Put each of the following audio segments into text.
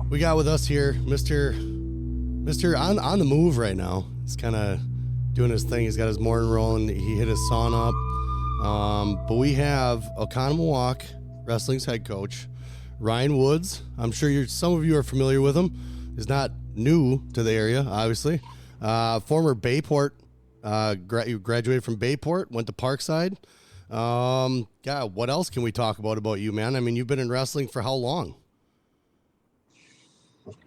We got with us here, Mr. on the move right now. He's kind of doing his thing. He's got his morning rolling. He hit his sauna up. But we have Oconomowoc Wrestling's head coach, Ryan Woods. I'm sure some of you are familiar with him. He's not new to the area, obviously. Former Bayport, graduated from Bayport, went to Parkside. God, what else can we talk about you, man? I mean, you've been in wrestling for how long?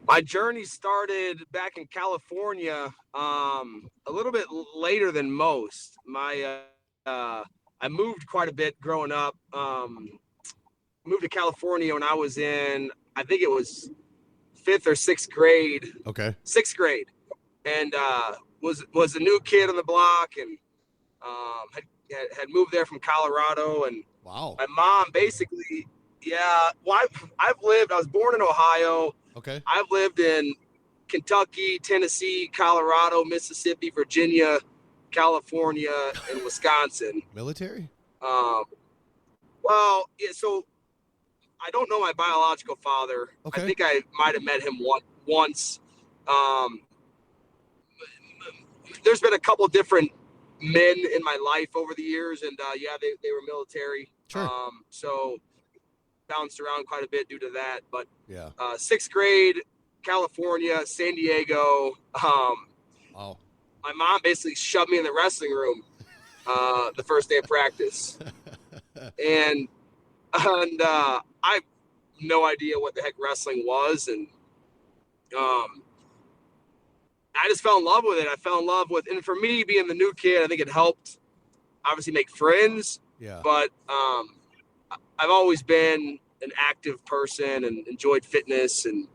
My journey started back in California, a little bit later than most. I moved quite a bit growing up. Moved to California when I was in, I think it was 5th or 6th grade. Okay. 6th grade, and was a new kid on the block, and had moved there from Colorado, and wow. My mom basically, yeah. Well, I was born in Ohio. Okay. I've lived in Kentucky, Tennessee, Colorado, Mississippi, Virginia, California, and Wisconsin. Military? Well, yeah, so I don't know my biological father. Okay. I think I might have met him once. There's been a couple different men in my life over the years, and they were military. Sure. So bounced around quite a bit due to that, but yeah. 6th grade, California, San Diego. Wow. My mom basically shoved me in the wrestling room the first day of practice, and I have no idea what the heck wrestling was, and I just fell in love with it. I fell in love with, and for me being the new kid, I think it helped obviously make friends. Yeah. But I've always been an active person and enjoyed fitness, and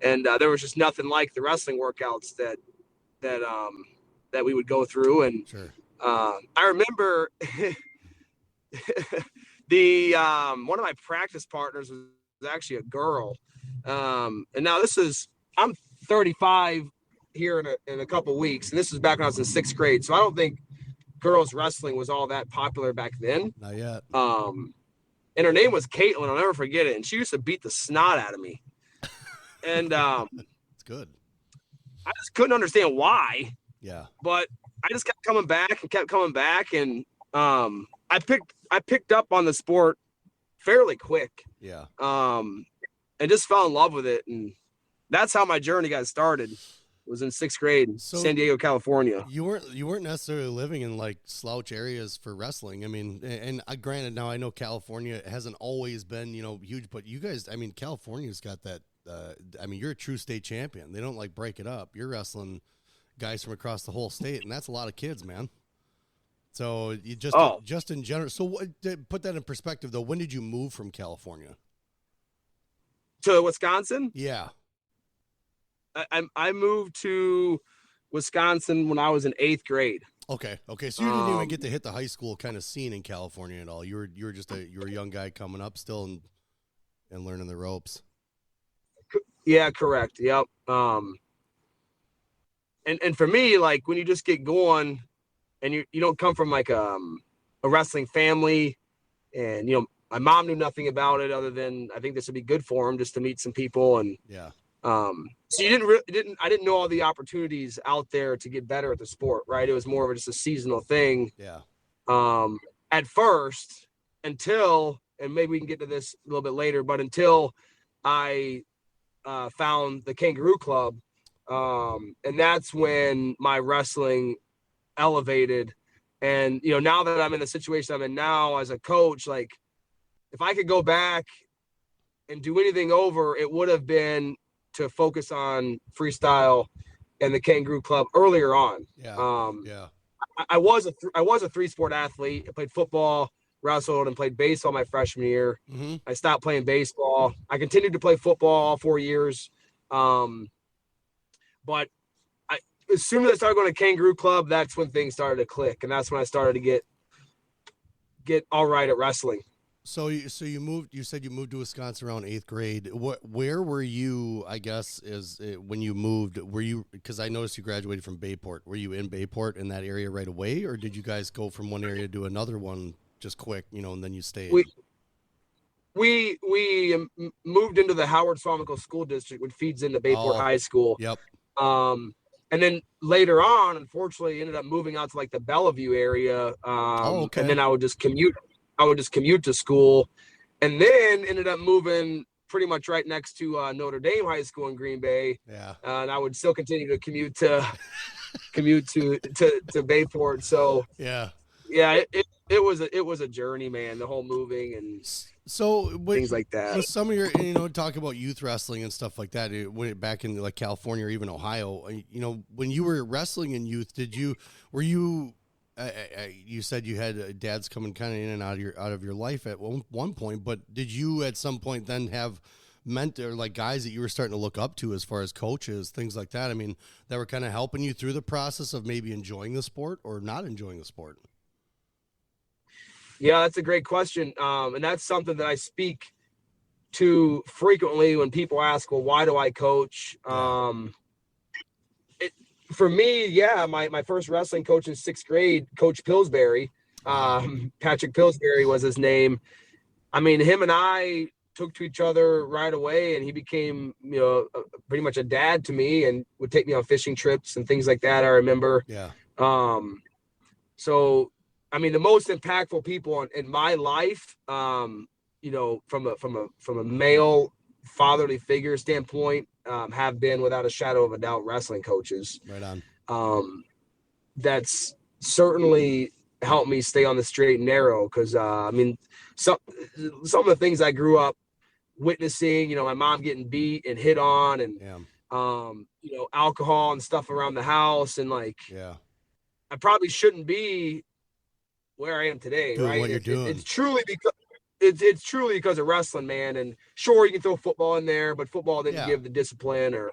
there was just nothing like the wrestling workouts that we would go through. And sure. I remember one of my practice partners was actually a girl. And now I'm 35 here in a couple weeks, and this was back when I was in 6th grade. So I don't think girls wrestling was all that popular back then. Not yet. And her name was Caitlin. I'll never forget it. And she used to beat the snot out of me. And it's good. I just couldn't understand why. Yeah. But I just kept coming back, and I picked up on the sport fairly quick. Yeah. And just fell in love with it, and that's how my journey got started. Was in 6th grade, San Diego, California. You weren't necessarily living in like slouch areas for wrestling. I mean, and granted, now I know California hasn't always been, huge, but you guys, I mean, California's got that. I mean, you're a true state champion. They don't like break it up. You're wrestling guys from across the whole state, and that's a lot of kids, man. So you just in general. So put that in perspective, though. When did you move from California to Wisconsin? Yeah. I moved to Wisconsin when I was in 8th grade. Okay. So you didn't even get to hit the high school kind of scene in California at all. You were just a young guy coming up still and learning the ropes. Yeah, correct. Yep. And for me, like when you just get going, and you don't come from like a wrestling family, and my mom knew nothing about it other than I think this would be good for him just to meet some people, and yeah. So I didn't know all the opportunities out there to get better at the sport, right? It was more of just a seasonal thing. Yeah. At first, until, and maybe we can get to this a little bit later, but until I found the Kangaroo Club, and that's when my wrestling elevated. And now that I'm in the situation I'm in now as a coach, like if I could go back and do anything over, it would have been to focus on freestyle and the Kangaroo Club earlier on. Yeah. I was a 3-sport athlete. I played football, wrestled, and played baseball my freshman year. Mm-hmm. I stopped playing baseball. I continued to play football all 4 years. But as soon as I started going to Kangaroo Club, that's when things started to click, and that's when I started to get all right at wrestling. So you moved. You said you moved to Wisconsin around 8th grade. Where were you? I guess when you moved. Were you? Because I noticed you graduated from Bayport. Were you in Bayport in that area right away, or did you guys go from one area to another one just quick? And then you stayed. we moved into the Howard Swamico School District, which feeds into Bayport High School. Yep. And then later on, unfortunately, ended up moving out to like the Bellevue area. Okay. And then I would just commute to school, and then ended up moving pretty much right next to Notre Dame High School in Green Bay. Yeah. And I would still continue to commute to Bayport. So yeah, it was a journey, man. The whole moving and things like that. With some of your, talk about youth wrestling and stuff like that, back in like California or even Ohio, when you were wrestling in youth, were you you said you had dads coming kind of in and out of your life at one point, but did you at some point then have mentor, like guys that you were starting to look up to as far as coaches, things like that? I mean, that were kind of helping you through the process of maybe enjoying the sport or not enjoying the sport? Yeah, that's a great question. And that's something that I speak to frequently when people ask, well, why do I coach? For me, yeah, my first wrestling coach in 6th grade, Coach Pillsbury, Patrick Pillsbury was his name. I mean, him and I took to each other right away, and he became, pretty much a dad to me and would take me on fishing trips and things like that. I remember. Yeah. So, I mean, the most impactful people in my life, from a male fatherly figure standpoint, have been without a shadow of a doubt wrestling coaches. Right on. That's certainly helped me stay on the straight and narrow, because I mean, some of the things I grew up witnessing, my mom getting beat and hit on, and alcohol and stuff around the house, and like, I probably shouldn't be where I am today, doing right? What you're doing. It's truly because of wrestling, man. And sure, you can throw football in there, but football didn't give the discipline or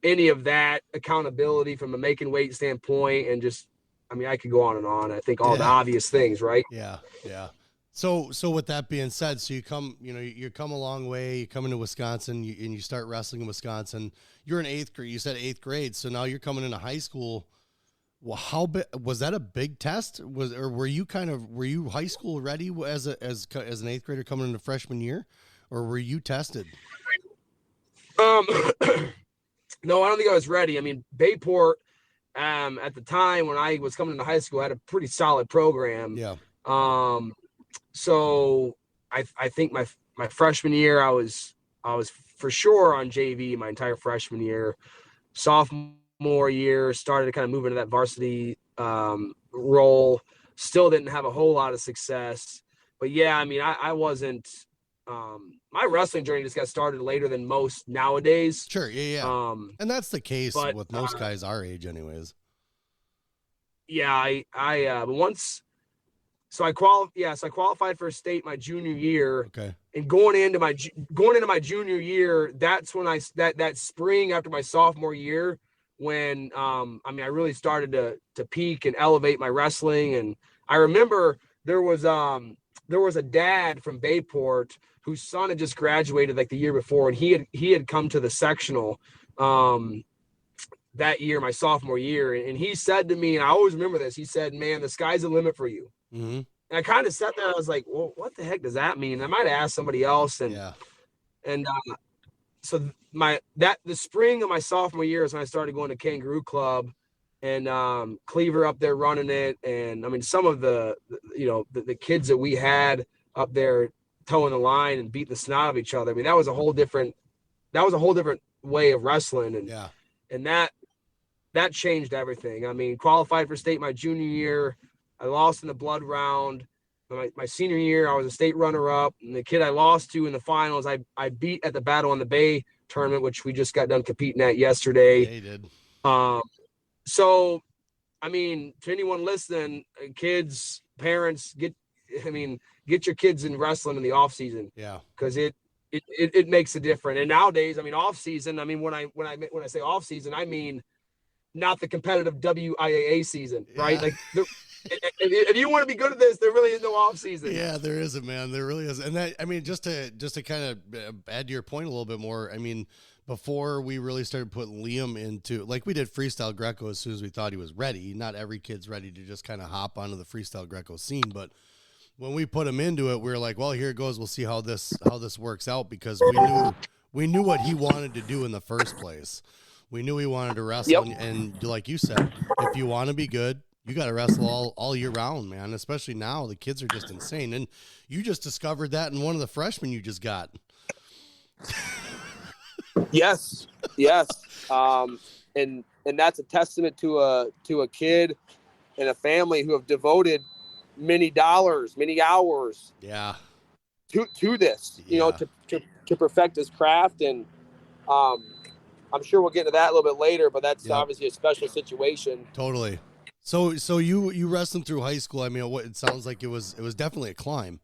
any of that accountability from a making weight standpoint. And just, I mean, I could go on and on. I think all the obvious things, right? Yeah. Yeah. So with that being said, so you come a long way, you come into Wisconsin, and you start wrestling in Wisconsin. You're in 8th grade. You said 8th grade. So now you're coming into high school. Well, how big was that? A big test? Were you high school ready as an 8th grader coming into freshman year, or were you tested? No, I don't think I was ready. I mean, Bayport, at the time when I was coming into high school, had a pretty solid program. Yeah. So I think my freshman year, I was for sure on JV my entire freshman year. Sophomore year, started to kind of move into that varsity role. Still didn't have a whole lot of success, but yeah, I mean, I wasn't. My wrestling journey just got started later than most nowadays. Sure, yeah. And that's the case with most guys our age, anyways. Yeah, but once. So I qualified for state my junior year. Okay. And going into my junior year, that's when that spring after my sophomore year, when I really started to peak and elevate my wrestling. And I remember there was a dad from Bayport whose son had just graduated like the year before, and he had come to the sectional that year, my sophomore year, and he said to me, and I always remember this, he said, "Man, the sky's the limit for you." Mm-hmm. And I kind of sat there, I was like, well, what the heck does that mean? I might ask somebody else. So the spring of my sophomore year is when I started going to Kangaroo Club, and Cleaver up there running it. And I mean, some of the kids that we had up there towing the line and beating the snot of each other. I mean, that was a whole different way of wrestling. And that changed everything. I mean, qualified for state my junior year. I lost in the blood round. My senior year, I was a state runner-up, and the kid I lost to in the finals, I beat at the Battle on the Bay tournament, which we just got done competing at yesterday. Yeah, he did. So, I mean, to anyone listening, kids, parents, get your kids in wrestling in the off season. Yeah, because it makes a difference. And nowadays, I mean, off season. I mean, when I say off season, I mean not the competitive WIAA season, right? Like. If you want to be good at this, there really is no off season. Yeah, there isn't, man. There really is. And that, I mean, just to kind of add to your point a little bit more, I mean, before we really started putting Liam into, like, we did freestyle Greco as soon as we thought he was ready. Not every kid's ready to just kind of hop onto the freestyle Greco scene, but When we put him into it, we were like, well, here it goes. We'll see how this works out, because we knew what he wanted to do in the first place. We knew he wanted to wrestle, Yep. and like you said, if you want to be good, you got to wrestle all year round, man. Especially now, the kids are just insane, and you just discovered that in one of the freshmen you just got. Yes. And that's a testament to a kid and a family who have devoted many dollars, many hours, Yeah, to this, you know, to perfect his craft. And I'm sure we'll get into that a little bit later, but that's obviously a special situation. Totally. So you wrestled through high school. I mean, it sounds like it was definitely a climb,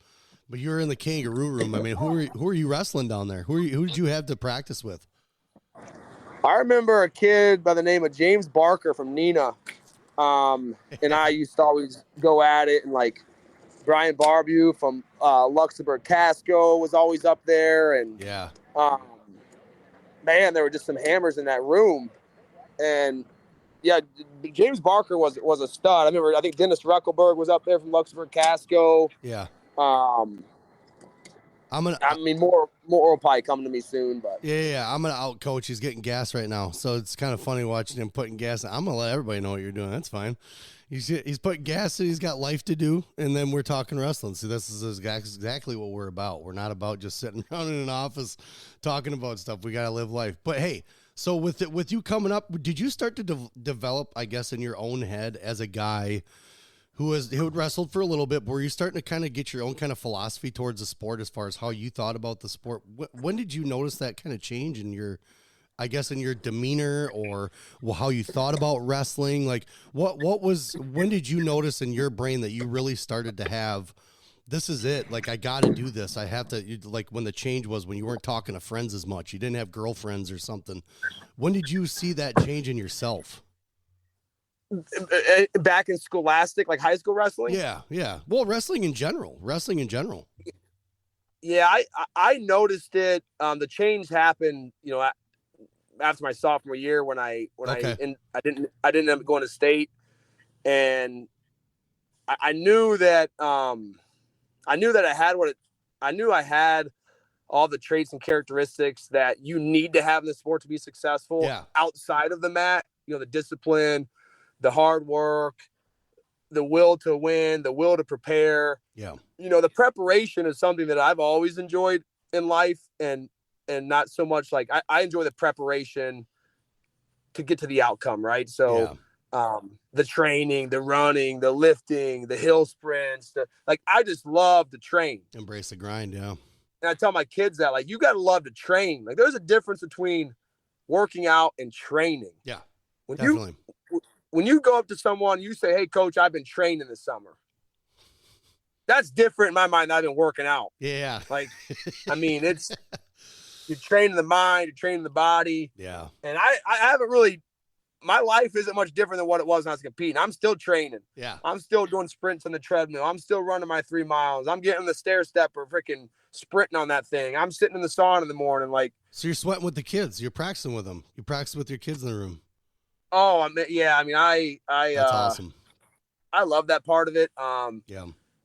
but you were in the kangaroo room. I mean, who are you wrestling down there? Who did you have to practice with? I remember a kid by the name of James Barker from Neenah. And I used to always go at it, and like Brian Barbew from Luxembourg Casco was always up there, and man, there were just some hammers in that room. And yeah, James Barker was a stud. I think Dennis Ruckelberg was up there from Luxembourg Casco. Yeah. More will probably come to me soon, but yeah. I'm gonna out coach. He's getting gas right now, so it's kind of funny watching him putting gas. I'm gonna let everybody know what you're doing. That's fine. He's putting gas in. He's got life to do, and then we're talking wrestling. See, this is exactly what we're about. We're not about just sitting around in an office talking about stuff. We gotta live life. But hey, so with you coming up, did you start to develop, I guess, in your own head as a guy who had wrestled for a little bit, but were you starting to kind of get your own kind of philosophy towards the sport as far as how you thought about the sport? When did you notice that kind of change in your, I guess, in your demeanor, or how you thought about wrestling? Like when did you notice in your brain that you really started to have, this is it, like, I got to do this. I have to, like, when the change was when you weren't talking to friends as much, you didn't have girlfriends or something. When did you see that change in yourself? Back in scholastic, like high school wrestling? Yeah. Well, wrestling in general. Yeah, I noticed it. The change happened, you know, after my sophomore year when I didn't end up going to state, and I knew that I had all the traits and characteristics that you need to have in the sport to be successful. Outside of the mat, you know, the discipline, the hard work, the will to win, the will to prepare. Yeah. You know, the preparation is something that I've always enjoyed in life, and not so much like I enjoy the preparation to get to the outcome. Right. So, the training, the running, the lifting, the hill sprints, I just love to train. Embrace the grind. Yeah. And I tell my kids that, like, you got to love to train. Like, there's a difference between working out and training. Yeah. Definitely. When you go up to someone, you say, "Hey, coach, I've been training this summer." That's different in my mind than I've been working out. Yeah. Like, I mean, it's, you're training the mind, you're training the body. Yeah. And I haven't really, my life isn't much different than what it was when I was competing. I'm still training. Yeah. I'm still doing sprints on the treadmill. I'm still running my 3 miles. I'm getting the stair stepper, freaking sprinting on that thing. I'm sitting in the sauna in the morning. Like, so you're sweating with the kids. You're practicing with them. You practice with your kids in the room. Oh, I that's awesome. I love that part of it.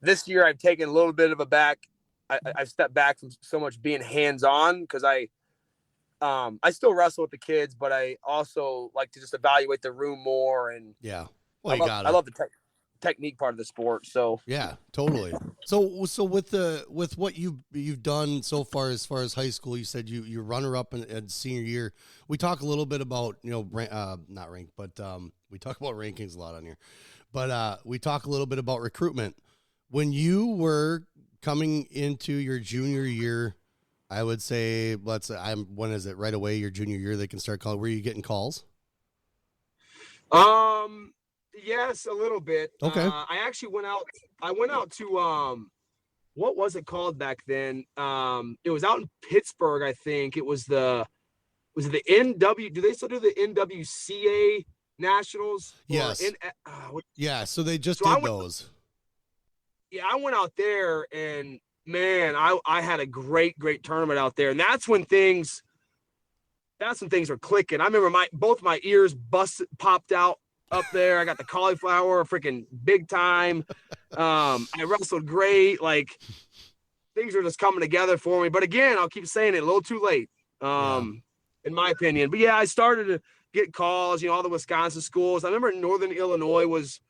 This year I've taken a little bit of a back. I've stepped back from so much being hands-on, because I still wrestle with the kids, but I also like to just evaluate the room more. And I love the technique part of the sport. So yeah, totally. So with what you've done so far, as far as high school, you said you runner up in senior year. We talk a little bit about, you know, not rank, but we talk about rankings a lot on here. But we talk a little bit about recruitment. When you were coming into your junior year, I would say, when is it, right away, your junior year, they can start calling? Were you getting calls? Yes, a little bit. Okay. I actually went out to, what was it called back then? It was out in Pittsburgh, I think. It was the NW, do they still do the NWCA Nationals? Yes. So they just did those. Yeah, I went out there, and man, I had a great tournament out there. And that's when things were clicking. I remember both my ears popped out up there. I got the cauliflower, freaking big time. I wrestled great. Like things were just coming together for me. But again, I'll keep saying it, a little too late, in my opinion. But yeah, I started to get calls. All the Wisconsin schools. I remember Northern Illinois was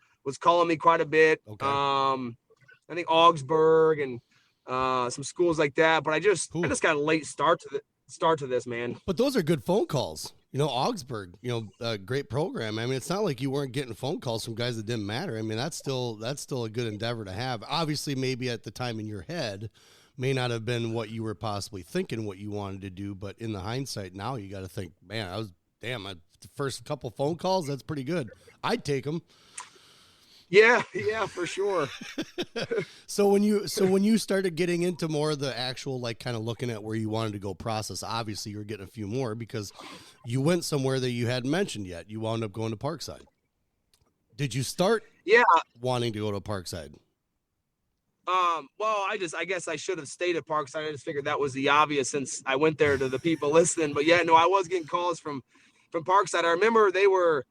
calling me quite a bit. Okay. I think Augsburg and some schools like that. But I just got a late start to this, man. But those are good phone calls. Augsburg, a great program. I mean, it's not like you weren't getting phone calls from guys that didn't matter. I mean, that's still a good endeavor to have. Obviously, maybe at the time in your head may not have been what you were possibly thinking what you wanted to do, but in the hindsight now you got to think, man, the first couple phone calls, that's pretty good. I'd take them. Yeah, for sure. So when you started getting into more of the actual, like, kind of looking at where you wanted to go process, obviously you were getting a few more because you went somewhere that you hadn't mentioned yet. You wound up going to Parkside. Did you start wanting to go to Parkside? Well, I guess I should have stayed at Parkside. I just figured that was the obvious since I went there to the people listening. But yeah, no, I was getting calls from Parkside. I remember they were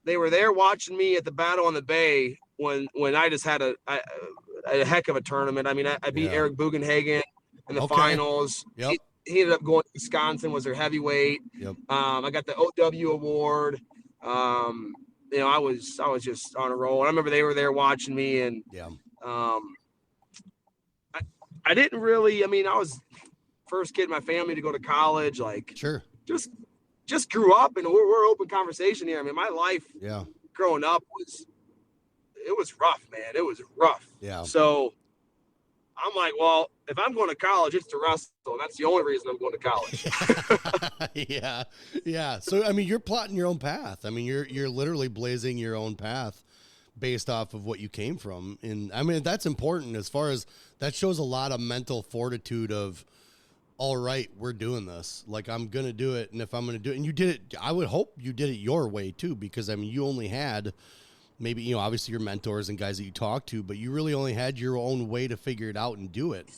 there watching me at the Battle on the Bay when I just had a heck of a tournament. I mean, I beat Eric Bugenhagen in the finals. Yep. He ended up going to Wisconsin, was their heavyweight. Yep. I got the OW award. I was just on a roll. And I remember they were there watching me, and I didn't really. I mean, I was first kid in my family to go to college. Like, sure, just grew up, and we're open conversation here. I mean, my life growing up was rough, man. It was rough. Yeah. So I'm like, well, if I'm going to college, it's to wrestle. And that's the only reason I'm going to college. Yeah. So, I mean, you're plotting your own path. I mean, you're literally blazing your own path based off of what you came from. And I mean, that's important as far as that shows a lot of mental fortitude of, all right, we're doing this. Like, I'm going to do it. And if I'm going to do it, and you did it, I would hope you did it your way too, because I mean, you only had maybe, obviously your mentors and guys that you talked to, but you really only had your own way to figure it out and do it.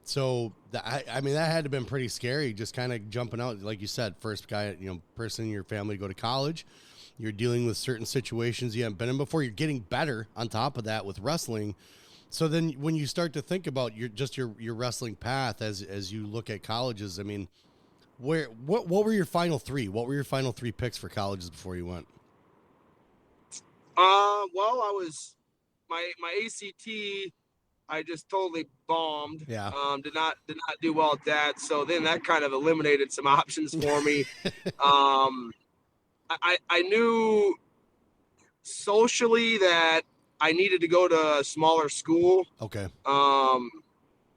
So I mean, that had to have been pretty scary, just kind of jumping out. Like you said, first guy, person in your family to go to college. You're dealing with certain situations you haven't been in before. You're getting better on top of that with wrestling. So then when you start to think about your wrestling path as you look at colleges, I mean, what were your final three? What were your final three picks for colleges before you went? Well, I was my ACT, I just totally bombed. Yeah. Did not do well at that. So then that kind of eliminated some options for me. I knew socially that I needed to go to a smaller school. Okay.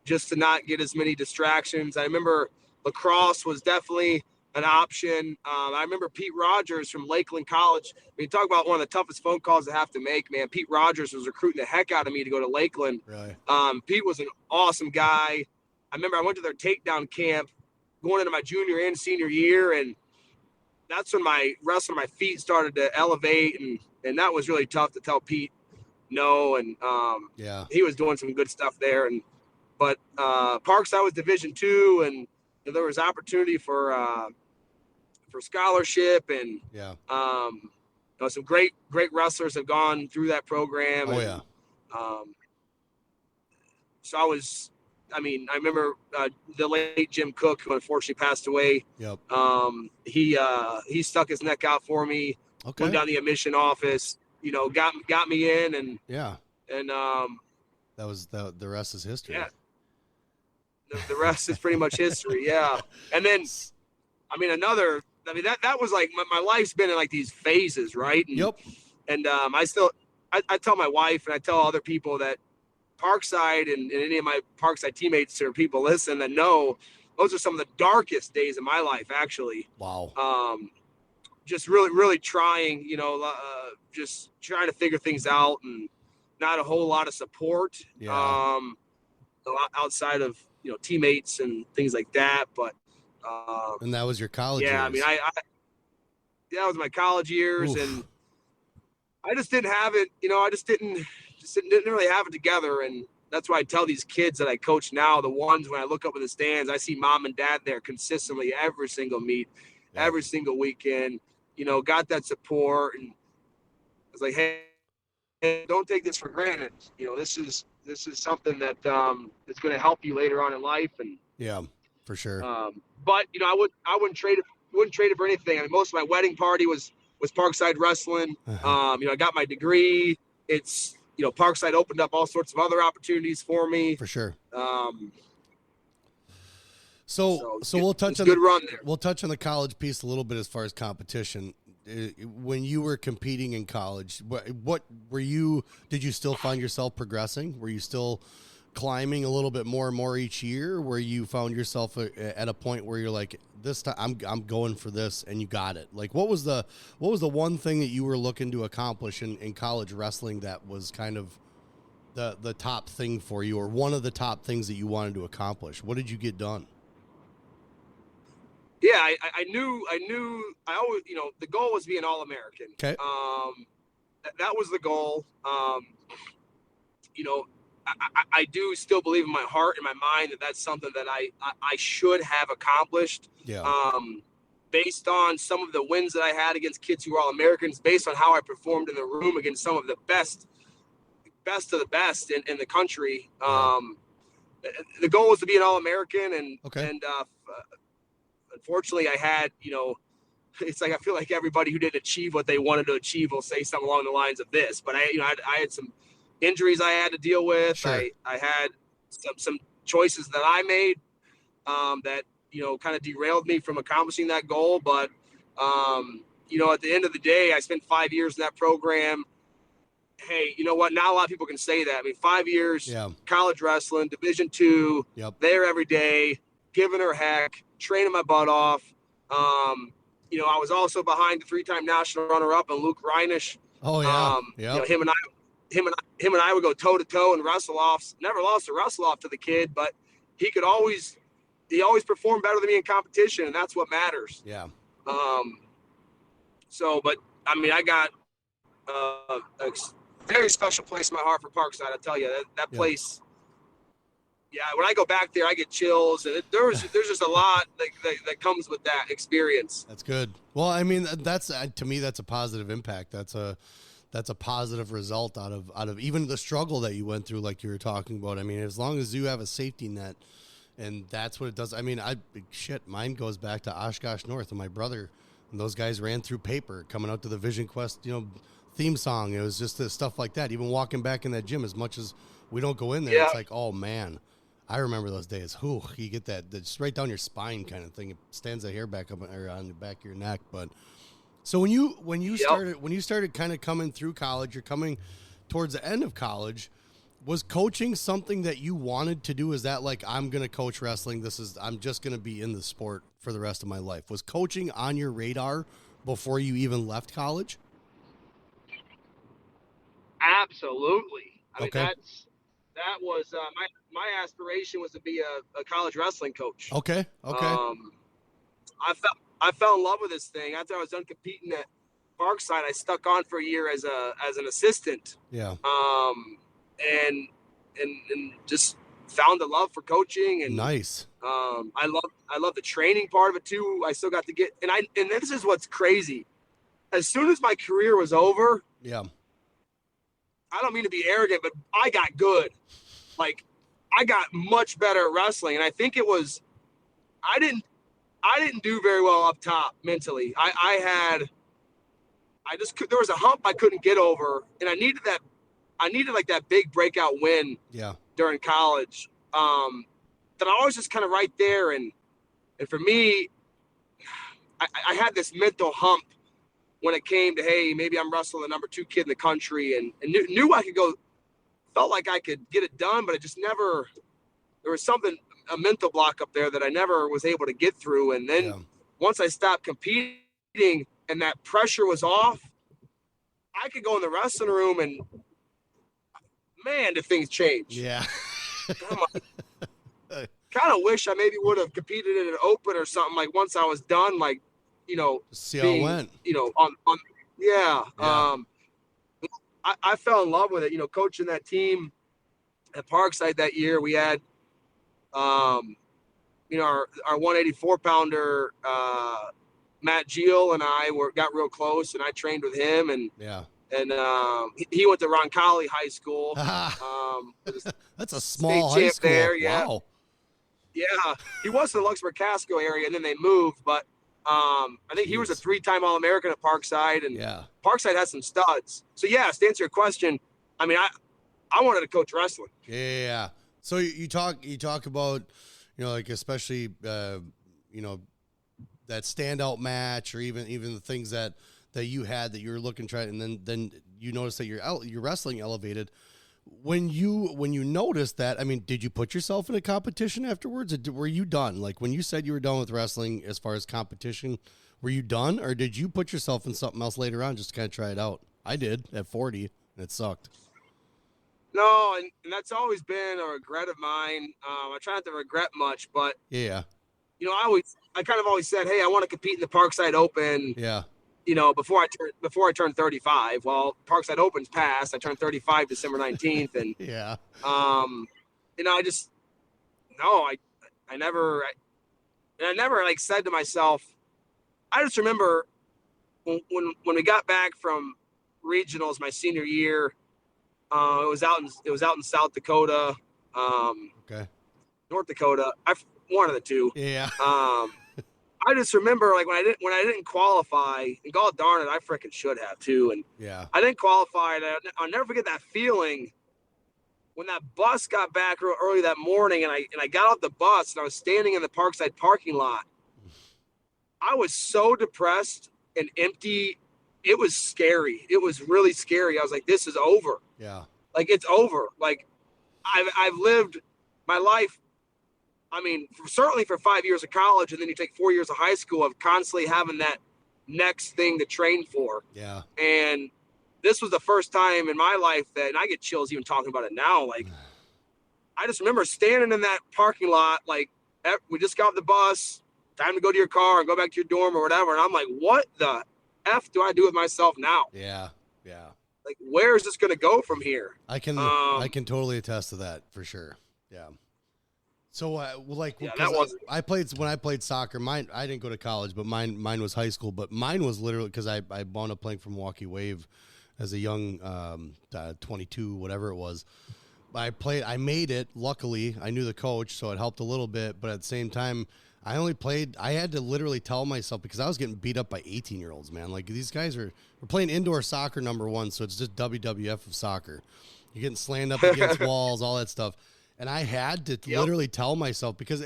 Just to not get as many distractions. I remember lacrosse was definitely an option. I remember Pete Rogers from Lakeland College. When you talk about one of the toughest phone calls to have to make, man, Pete Rogers was recruiting the heck out of me to go to Lakeland. Really? Pete was an awesome guy. I remember I went to their takedown camp going into my junior and senior year, and that's when my wrestling, my feet started to elevate, and that was really tough to tell Pete no. And he was doing some good stuff there. But Parkside was Division II, and there was opportunity for scholarship, and some great wrestlers have gone through that program. So I remember the late Jim Cook, who unfortunately passed away. Yep. He stuck his neck out for me. Okay. Went down the admission office, got me in, and that was the rest is history. Yeah. The rest is pretty much history. Yeah. And then, that was like my life's been in like these phases, right? And, yep. And I tell my wife and I tell other people that Parkside and any of my Parkside teammates or people listen that know, those are some of the darkest days of my life, actually. Wow. Just really, really trying, just trying to figure things out, and not a whole lot of support. Yeah. Outside of, teammates and things like that. But and that was your college years. I mean, that was my college years. Oof. And I just didn't have it, I just didn't really have it together. And that's why I tell these kids that I coach now, the ones when I look up in the stands, I see mom and dad there consistently every single meet, every single weekend, got that support. And It's like, hey, don't take this for granted. This is something that is going to help you later on in life. And Yeah, for sure. But I wouldn't trade it for anything. I mean, most of my wedding party was Parkside Wrestling. I got my degree. It's Parkside opened up all sorts of other opportunities for me. For sure. So we'll touch on good run there. We'll touch on the college piece a little bit as far as competition. When you were competing in college, what were you? Did you still find yourself progressing? Were you still climbing a little bit more and more each year? Where you found yourself at a point where you're like, this time I'm going for this, and you got it? Like, what was the one thing that you were looking to accomplish in college wrestling that was kind of the top thing for you, or one of the top things that you wanted to accomplish? What did you get done? Yeah, I knew I always, the goal was to be an All-American. Okay. That was the goal. I do still believe in my heart and my mind that that's something that I should have accomplished. Yeah. Based on some of the wins that I had against kids who were All-Americans, based on how I performed in the room against some of the best of the best in the country. Yeah. The goal was to be an All-American, and okay. And unfortunately, I had, it's like I feel like everybody who didn't achieve what they wanted to achieve will say something along the lines of this. But I had some injuries I had to deal with. Sure. I had some choices that I made that kind of derailed me from accomplishing that goal. But at the end of the day, I spent 5 years in that program. Hey, you know what? Not a lot of people can say that. I mean, 5 years, Yeah. college wrestling, Division II, Yep. there every day, giving her heck, training my butt off. I was also behind the 3-time national runner-up and Luke Reinisch. Oh yeah. Him and I would go toe to toe in wrestle offs. Never lost a wrestle off to the kid, but he always performed better than me in competition, and that's what matters. Yeah. But I mean, I got a very special place in my heart for Parkside. I tell you that place. Yeah, when I go back there, I get chills, and there's just a lot that comes with that experience. That's good. Well, I mean, that's to me, that's a positive impact. That's a positive result out of even the struggle that you went through, like you were talking about. I mean, as long as you have a safety net, and that's what it does. I mean, mine goes back to Oshkosh North and my brother, and those guys ran through paper coming out to the Vision Quest, theme song. It was just stuff like that. Even walking back in that gym, as much as we don't go in there, It's like, oh man. I remember those days. You get that just right down your spine kind of thing. It stands the hair back up on the back of your neck. But so when you started kind of coming through college, you're coming towards the end of college, was coaching something that you wanted to do? Is that like, I'm going to coach wrestling? I'm just going to be in the sport for the rest of my life. Was coaching on your radar before you even left college? Absolutely. I mean, okay. That was my aspiration was to be a college wrestling coach. Okay. I fell in love with this thing after I was done competing at Parkside. I stuck on for a year as an assistant. Yeah. And just found a love for coaching, and nice. I love the training part of it too. I still got to get, and this is what's crazy. As soon as my career was over, yeah. I don't mean to be arrogant, but I got good. Like, I got much better at wrestling, and I think it was I didn't do very well up top mentally. There was a hump I couldn't get over, and I needed like that big breakout win. Yeah. During college. That I was just kind of right there, and for me, I had this mental hump when it came to, hey, maybe I'm wrestling the number 2 kid in the country, and knew I could go, felt like I could get it done, but it just never, there was a mental block up there that I never was able to get through. And then once I stopped competing and that pressure was off, I could go in the wrestling room and, man, did things change. Yeah. Kind of wish I maybe would have competed in an open or something, like once I was done, like, see how it went. I fell in love with it, coaching that team at Parkside that year. We had, our 184 pounder, Matt Geel and I got real close, and I trained with him, and and he went to Roncalli High School. That's a small high school. There, yeah. Wow. Yeah, he was in the Luxembourg-Casco area, and then they moved. But I think he was a 3-time All-American at Parkside, and Parkside has some studs. So, yes, to answer your question, I mean, I wanted to coach wrestling. Yeah. So you talk about, like especially, that standout match, or even the things that you had that you were looking to try, and then you noticed that your wrestling elevated. When you noticed that, I mean, did you put yourself in a competition afterwards? Or were you done? Like when you said you were done with wrestling as far as competition, were you done, or did you put yourself in something else later on just to kind of try it out? I did at 40, and it sucked. No, and that's always been a regret of mine. I try not to regret much, but yeah, I kind of always said, hey, I want to compete in the Parkside Open. Yeah. Before I turned 35. Well, Parkside Open's passed. I turned 35 December 19th, and yeah. I never like said to myself. I just remember when we got back from regionals my senior year. It was out in South Dakota. Okay. North Dakota. One of the two. Yeah. I just remember like when I didn't qualify, and God darn it, I freaking should have too. And yeah, I didn't qualify. And I'll never forget that feeling when that bus got back real early that morning, and I got off the bus and I was standing in the Parkside parking lot. I was so depressed and empty. It was scary. It was really scary. I was like, this is over. Yeah. Like it's over. Like I've lived my life. I mean, certainly for 5 years of college, and then you take 4 years of high school of constantly having that next thing to train for. Yeah. And this was the first time in my life that, and I get chills even talking about it now. Like, I just remember standing in that parking lot, like we just got off the bus, time to go to your car and go back to your dorm or whatever. And I'm like, what the F do I do with myself now? Yeah. Like, where is this going to go from here? I can totally attest to that for sure. Yeah. So, I played soccer. Mine, I didn't go to college, but mine was high school. But mine was literally because I wound up playing for Milwaukee Wave as a young 22, whatever it was. I made it. Luckily, I knew the coach, so it helped a little bit. But at the same time, I had to literally tell myself, because I was getting beat up by 18-year-olds, man. Like, these guys we're playing indoor soccer, number one, so it's just WWF of soccer. You're getting slammed up against walls, all that stuff. And I had to literally tell myself, because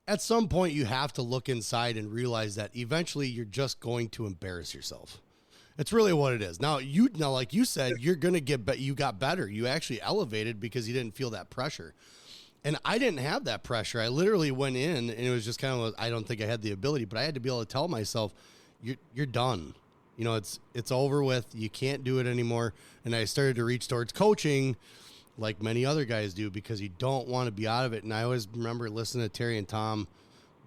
at some point you have to look inside and realize that eventually you're just going to embarrass yourself. It's really what it is. Now, like you said, you're going to you got better. You actually elevated because you didn't feel that pressure. And I didn't have that pressure. I literally went in, and it was just kind of, I don't think I had the ability, but I had to be able to tell myself, you're done. It's over with. You can't do it anymore. And I started to reach towards coaching, like many other guys do, because you don't want to be out of it. And I always remember listening to Terry and Tom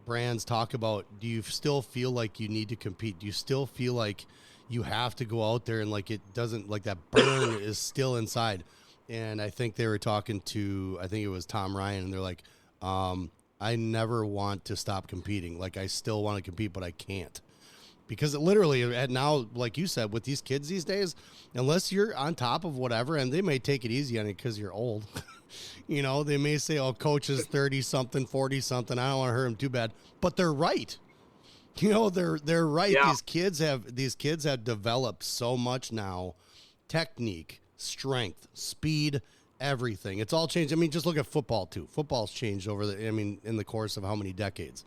Brands talk about, do you still feel like you need to compete? Do you still feel like you have to go out there and like it doesn't, like that burn is still inside? And I think they were talking to, I think it was Tom Ryan, and they're like, I never want to stop competing. Like, I still want to compete, but I can't. Because it literally, now, like you said, with these kids these days, unless you're on top of whatever, and they may take it easy on it because you're old. They may say, oh, coach is 30-something, 40-something. I don't want to hurt him too bad. But they're right. They're right. Yeah. These kids have developed so much now. Technique, strength, speed, everything. It's all changed. I mean, just look at football, too. Football's changed in the course of how many decades.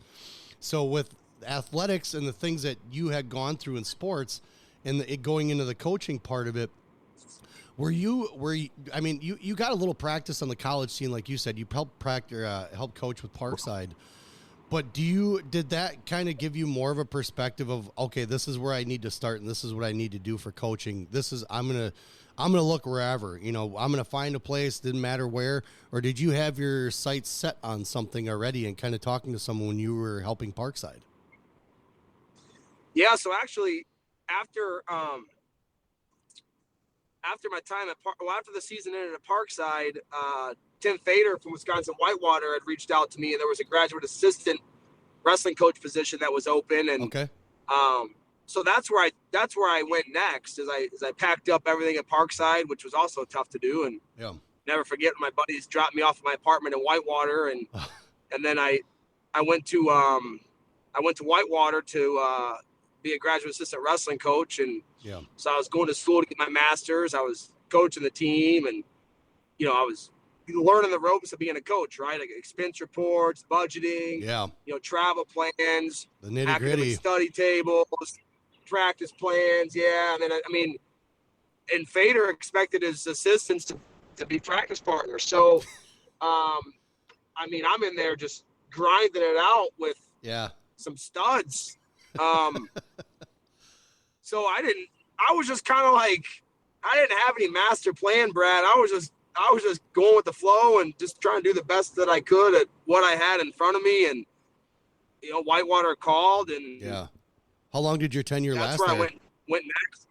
So with athletics and the things that you had gone through in sports and it going into the coaching part of it, you got a little practice on the college scene, like you said. You helped coach with Parkside, but did that kind of give you more of a perspective of, okay, this is where I need to start and this is what I need to do for coaching? I'm gonna look wherever, I'm gonna find a place, didn't matter where? Or did you have your sights set on something already and kind of talking to someone when you were helping Parkside? Yeah, so actually, after my time after the season ended at Parkside, Tim Fader from Wisconsin Whitewater had reached out to me, and there was a graduate assistant wrestling coach position that was open. And okay. So that's where I went next. As I packed up everything at Parkside, which was also tough to do, and never forget my buddies dropped me off at my apartment in Whitewater, and then I went to Whitewater to be a graduate assistant wrestling coach, and so I was going to school to get my master's. I was coaching the team, and I was learning the ropes of being a coach, right? Like expense reports, budgeting, travel plans, the nitty-gritty, academic study tables, practice plans. And then and Fader expected his assistants to be practice partners. So, I'm in there just grinding it out with some studs. So I was just kind of like, I didn't have any master plan, Brad. I was just going with the flow and just trying to do the best that I could at what I had in front of me. And, Whitewater called, and how long did your tenure last? That's where I went next.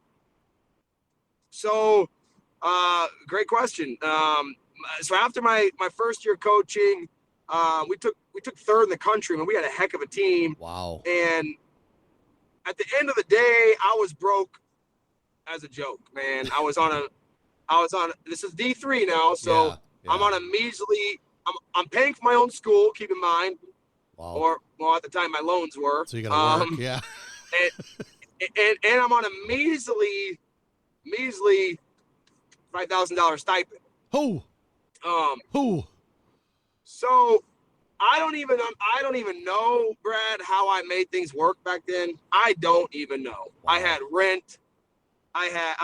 So, great question. So after my first year coaching, we took third in the country. I mean, we had a heck of a team. Wow. And at the end of the day, I was broke as a joke, man. I was on this is D3 now, so I'm on a measly. I'm paying for my own school. Keep in mind. Wow. Or at the time my loans were. So you got to work, and I'm on a measly $5,000 stipend. Who? So I don't even know, Brad, how I made things work back then. I don't even know. Wow. I had rent. I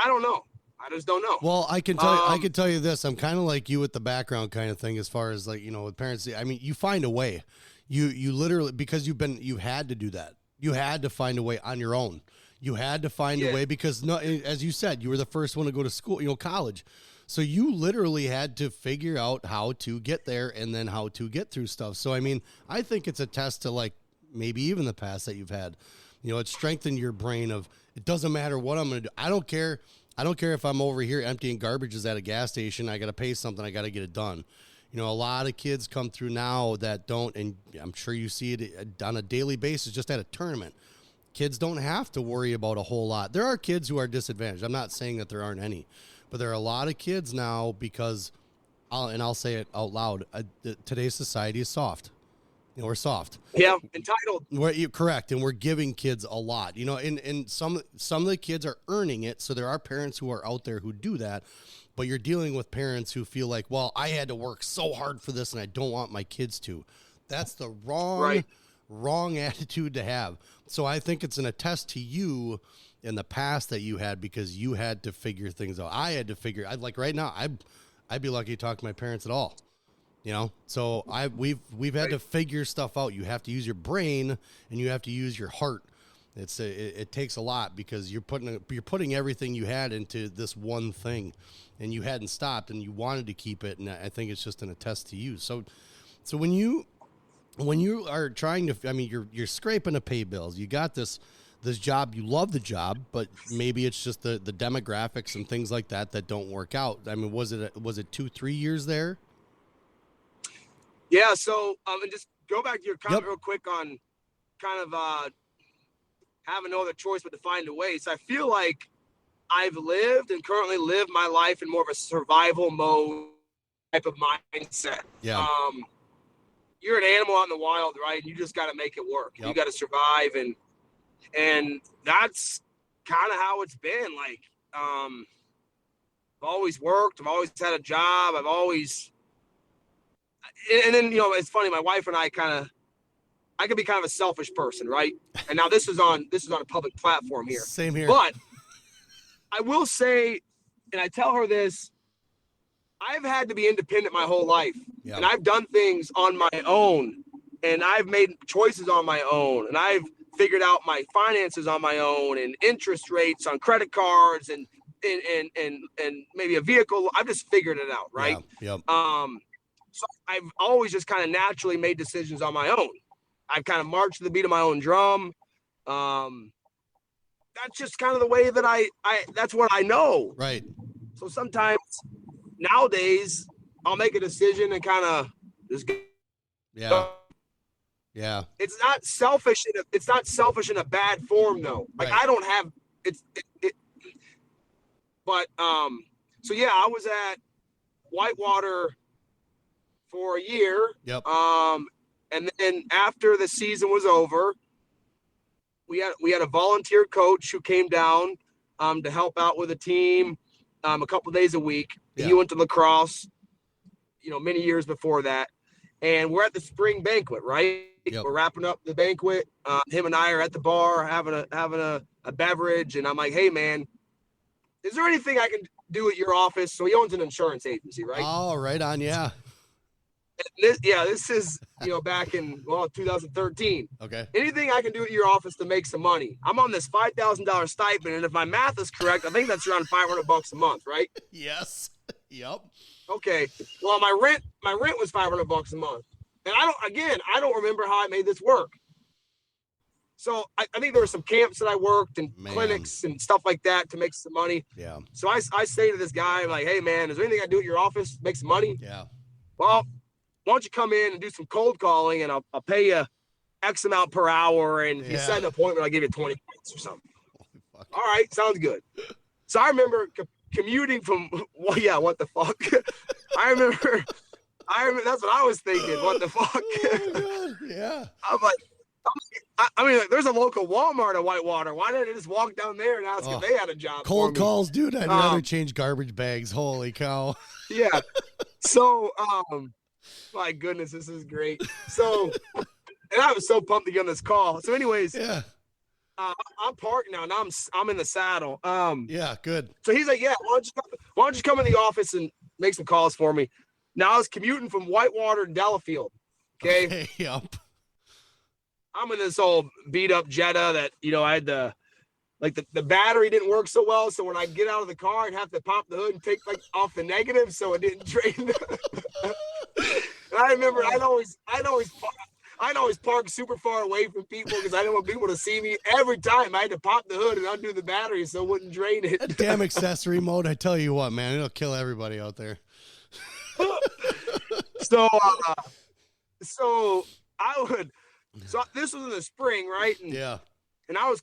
don't know. I just don't know. Well, I can tell you this. I'm kind of like you with the background kind of thing, as far as like, with parents. I mean, you find a way. You literally, because you had to do that. You had to find a way on your own. You had to find a way because, no, as you said, you were the first one to go to school, college. So you literally had to figure out how to get there and then how to get through stuff. So, I mean, I think it's a test to like maybe even the past that you've had. It strengthened your brain of, it doesn't matter what I'm going to do. I don't care if I'm over here emptying garbages at a gas station. I got to pay something. I got to get it done. A lot of kids come through now that don't, and I'm sure you see it on a daily basis just at a tournament. Kids don't have to worry about a whole lot. There are kids who are disadvantaged. I'm not saying that there aren't any, but there are a lot of kids now because, I'll say it out loud, today's society is soft. We're soft. Yeah, entitled. You're correct, and we're giving kids a lot. And some of the kids are earning it, so there are parents who are out there who do that, but you're dealing with parents who feel like, well, I had to work so hard for this, and I don't want my kids to. That's the wrong attitude to have. So I think it's an attest to you in the past that you had, because you had to figure things out. I had to figure. Like right now, I'd be lucky to talk to my parents at all. So we've had to figure stuff out. You have to use your brain and you have to use your heart. It takes a lot, because you're putting everything you had into this one thing, and you hadn't stopped and you wanted to keep it. And I think it's just an attest to you. So when you are trying to, I mean, you're scraping to pay bills. You got this job. You love the job, but maybe it's just the demographics and things like that don't work out. I mean, was it 2-3 years there? Yeah, so and just go back to your comment real quick on kind of having no other choice but to find a way. So I feel like I've lived and currently live my life in more of a survival mode type of mindset. Yeah. You're an animal out in the wild, right? And you just got to make it work. Yep. You got to survive, and that's kind of how it's been. Like, I've always worked. I've always had a job. And then, it's funny. My wife and I I could be kind of a selfish person, right? And now this is on a public platform here. Same here. But I will say, and I tell her this, I've had to be independent my whole life. Yep. And I've done things on my own, and I've made choices on my own, and I've figured out my finances on my own, and interest rates on credit cards, and maybe a vehicle. I've just figured it out, right? Yeah. Yep. So I've always just kind of naturally made decisions on my own. I've kind of marched to the beat of my own drum. That's just kind of the way that I that's what I know. Right. So sometimes nowadays I'll make a decision and kind of just go. Yeah. Yeah. It's not selfish. It's not selfish in a bad form though. Like Right. I don't have but so yeah, I was at Whitewater for a year. Yep. And then after the season was over, we had a volunteer coach who came down to help out with the team a couple days a week. Yeah. He went to lacrosse, many years before that. And we're at the spring banquet, right? Yep. We're wrapping up the banquet. Him and I are at the bar having a beverage, and I'm like, "Hey, man, is there anything I can do at your office?" So he owns an insurance agency, right? Oh, right on, yeah. This is back in 2013. Okay. Anything I can do at your office to make some money? I'm on this $5,000 stipend, and if my math is correct, I think that's around $500 a month, right? Yes. Yep. Okay. Well, my rent was $500 a month, and I don't remember how I made this work. So I think there were some camps that I worked and clinics and stuff like that to make some money. Yeah. So I say to this guy, I'm like, "Hey, man, is there anything I do at your office to make some money?" Yeah. Well, why don't you come in and do some cold calling, and I'll pay you X amount per hour, and if you set an appointment, I'll give you 20 points or something. All right, sounds good. So I remember commuting from, what the fuck? I remember that's what I was thinking. What the fuck? Oh, yeah. I'm like, there's a local Walmart at Whitewater. Why didn't I just walk down there and ask if they had a job? Cold calls, dude. I'd rather change garbage bags. Holy cow. Yeah. So, my goodness, this is great. So, and I was so pumped to get on this call. So, anyways, yeah. I'm parked now. Now I'm in the saddle. Yeah, good. So he's like, "Yeah, why don't you come in the office and make some calls for me?" Now I was commuting from Whitewater to Delafield. Okay. Yep. I'm in this old beat up Jetta that I had the battery didn't work so well, so when I get out of the car, I'd have to pop the hood and take off the negative so it didn't drain. And I remember I'd always park super far away from people because I didn't want people to see me. Every time I had to pop the hood and undo the battery so it wouldn't drain it. That damn accessory mode, I tell you what, man, it'll kill everybody out there. So this was in the spring, right? And, yeah. And I was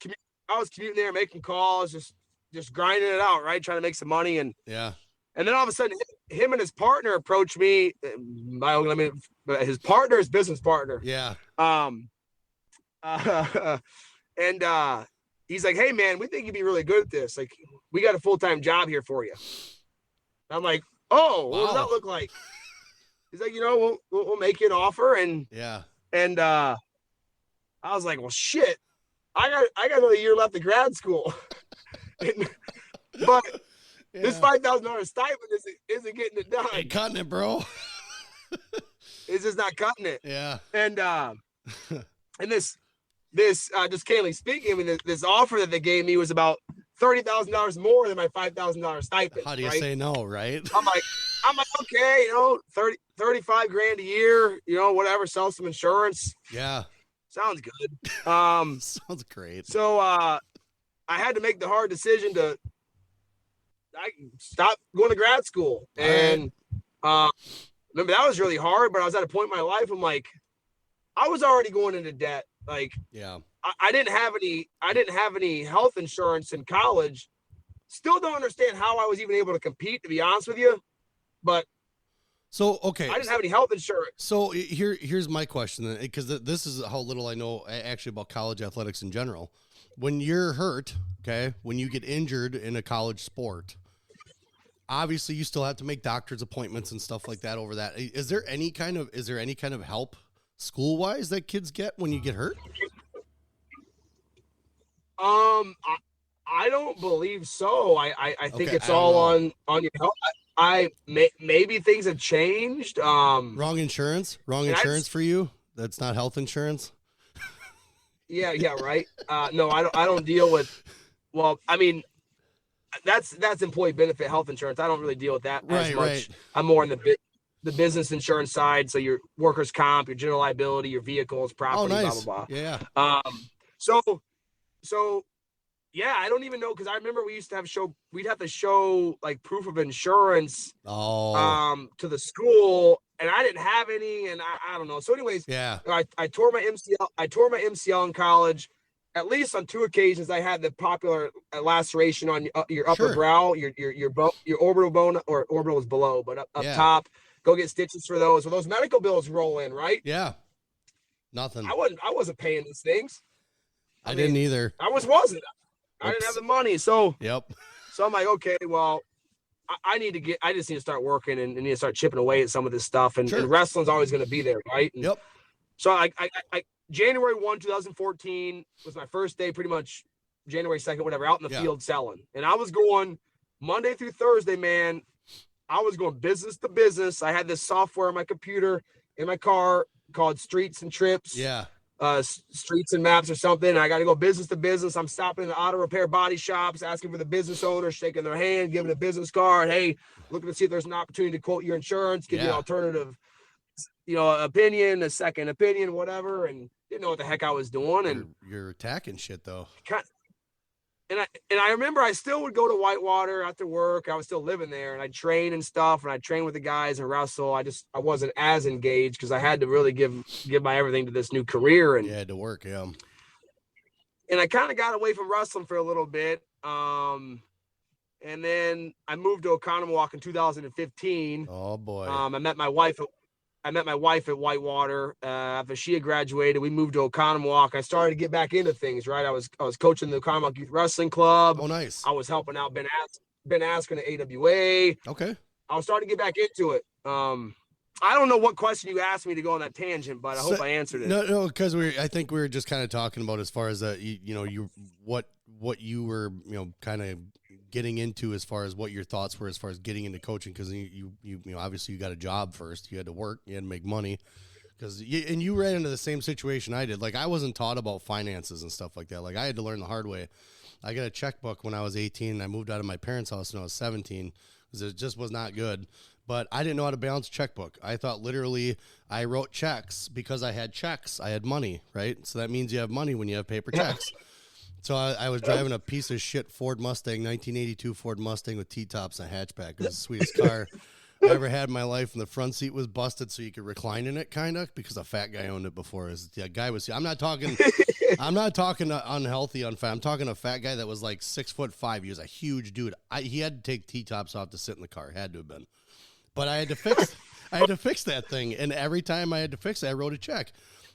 commuting there, making calls, just grinding it out, right, trying to make some money, and then all of a sudden, him and his partner approached me. His partner, his business partner. Yeah. And he's like, "Hey, man, we think you'd be really good at this. Like, we got a full-time job here for you." I'm like, "Oh, what does that look like?" He's like, we'll make you an offer, and I was like, "Well, shit, I got another year left of grad school," but this $5,000 stipend isn't getting it done. Ain't cutting it, bro. It's just not cutting it. Yeah. And this just candidly speaking, this offer that they gave me was about $30,000 more than my $5,000 stipend. How do you say no, right? I'm like, okay, 35 grand a year, whatever, sell some insurance. Yeah. Sounds good. Sounds great. So I had to make the hard decision to stop going to grad school. And remember, that was really hard, but I was at a point in my life, I'm like, I was already going into debt. Like, I didn't have any health insurance in college. Still don't understand how I was even able to compete, to be honest with you. But so, okay, I didn't have any health insurance. So here's my question then, because this is how little I know actually about college athletics in general. When you're hurt, okay, when you get injured in a college sport, obviously you still have to make doctor's appointments and stuff like that over that. Is there any kind of help school wise that kids get when you get hurt? I don't believe so. I think it's all on your health. Maybe things have changed. Wrong insurance for you. That's not health insurance. Yeah, right. No, I don't deal with. Well, I mean, that's employee benefit health insurance. I don't really deal with that as much. Right. I'm more in the business insurance side. So your workers' comp, your general liability, your vehicles, property, blah blah blah. Yeah. So yeah, I don't even know, because I remember we'd have to show like proof of insurance to the school, and I didn't have any, and I don't know. So anyways, Yeah. I tore my MCL. I tore my MCL in college. At least on 2 occasions, I had the popular laceration on your upper brow, your orbital bone, or orbital is below, but up top. Go get stitches for those. Well, those medical bills roll in, right? Yeah. Nothing. I wasn't paying these things. I didn't either. I wasn't. I didn't have the money. So So I'm like, okay, well, I just need to start working and need to start chipping away at some of this stuff. And wrestling's always going to be there, right? And so I January 1, 2014 was my first day, pretty much January 2nd, whatever, out in the field selling. And I was going Monday through Thursday, man. I was going business to business. I had this software on my computer in my car called Streets and Trips. Yeah. Streets and Maps or something. I got to go business to business. I'm stopping in the auto repair body shops, asking for the business owner, shaking their hand, giving a business card. Hey, looking to see if there's an opportunity to quote your insurance, give you an alternative, opinion, a second opinion, whatever. And didn't know what the heck I was doing. And you're attacking shit though. And I remember I still would go to Whitewater after work. I was still living there, and I'd train and stuff, and I'd train with the guys and wrestle. I wasn't as engaged because I had to really give my everything to this new career. And you had to work, And I kind of got away from wrestling for a little bit. And then I moved to Oconomowoc in 2015. Oh boy. I met my wife at Whitewater. After she had graduated, we moved to Oconomowoc. I started to get back into things, right? I was coaching the Oconomowoc Youth Wrestling Club. Oh, nice. I was helping out Ben Askren at AWA. Okay. I was starting to get back into it. I don't know what question you asked me to go on that tangent, but I hope I answered it. No, because I think we were just kind of talking about as far as what you were kind of getting into as far as what your thoughts were as far as getting into coaching, because you obviously you got a job first, you had to work, you had to make money, and you ran into the same situation I did. Like, I wasn't taught about finances and stuff like that. Like, I had to learn the hard way. I got a checkbook when I was 18, and I moved out of my parents' house when I was 17 because it just was not good. But I didn't know how to balance a checkbook. I thought literally I wrote checks because I had checks. I had money, right? So that means you have money when you have paper checks. So I was driving a piece of shit Ford Mustang, 1982 Ford Mustang with T-tops and a hatchback. It was the sweetest car I ever had in my life. And the front seat was busted so you could recline in it, kind of, because a fat guy owned it before. I'm not talking unhealthy, unfat. I'm talking a fat guy that was like 6'5". He was a huge dude. He had to take T-tops off to sit in the car. Had to have been. But I had to fix that thing. And every time I had to fix it, I wrote a check.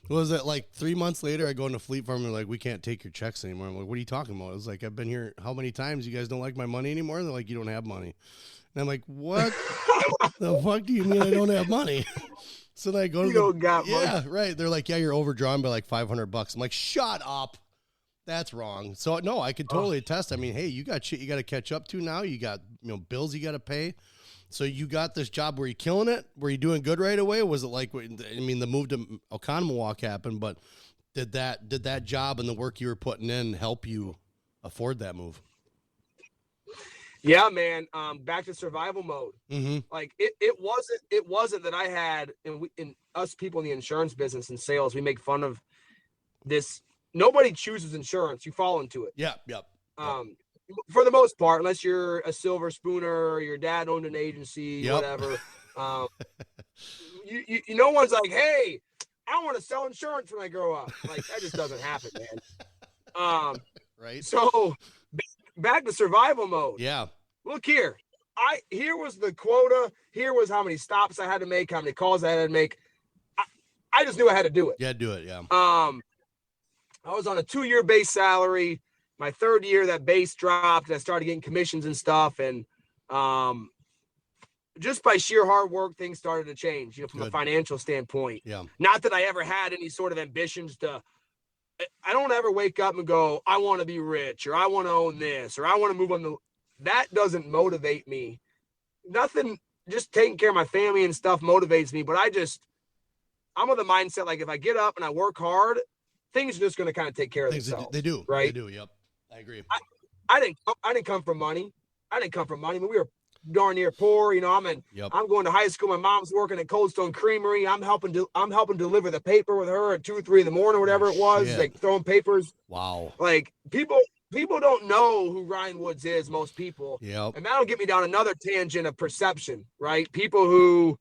Was it like 3 months later, I go into Fleet Farm and they're like, we can't take your checks anymore. I'm like, what are you talking about? I was like, I've been here how many times? You guys don't like my money anymore? And they're like, you don't have money. And I'm like, what the fuck do you mean I don't have money? So then I go to don't got money. Yeah, right. They're like, yeah, you're overdrawn by like $500. I'm like, shut up. That's wrong. So no, I could totally attest. I mean, hey, you got shit you got to catch up to now. You got bills you got to pay. So you got this job. Were you killing it? Were you doing good right away? Was it like, I mean, the move to Oconomowoc happened, but did that job and the work you were putting in help you afford that move? Yeah, man. Back to survival mode. Mm-hmm. Like it wasn't that I had, and us people in the insurance business and sales, we make fun of this. Nobody chooses insurance. You fall into it. Yep. For the most part, unless you're a silver spooner or your dad owned an agency, whatever. No one's like, hey, I want to sell insurance when I grow up. Like, that just doesn't happen, man. Right. So back to survival mode. Yeah. Look here. Here was the quota. Here was how many stops I had to make, how many calls I had to make. I just knew I had to do it. Yeah, do it. Yeah. I was on a 2-year base salary. My 3rd year, that base dropped, and I started getting commissions and stuff. And just by sheer hard work, things started to change, from a financial standpoint. Yeah. Not that I ever had any sort of ambitions I don't ever wake up and go, I want to be rich, or I want to own this, or I want to move on. That doesn't motivate me. Nothing, just taking care of my family and stuff motivates me. But I'm of the mindset, like, if I get up and I work hard, things are just going to kind of take care of themselves. They do. Right? They do. Yep. I agree. I didn't come from money. I mean, we were darn near poor. I'm going to high school. My mom's working at Cold Stone Creamery. I'm helping deliver the paper with her at 2 or 3 in the morning, whatever it was, like throwing papers. Wow. Like, people don't know who Ryan Woods is, most people. Yep. And that'll get me down another tangent of perception, right? People who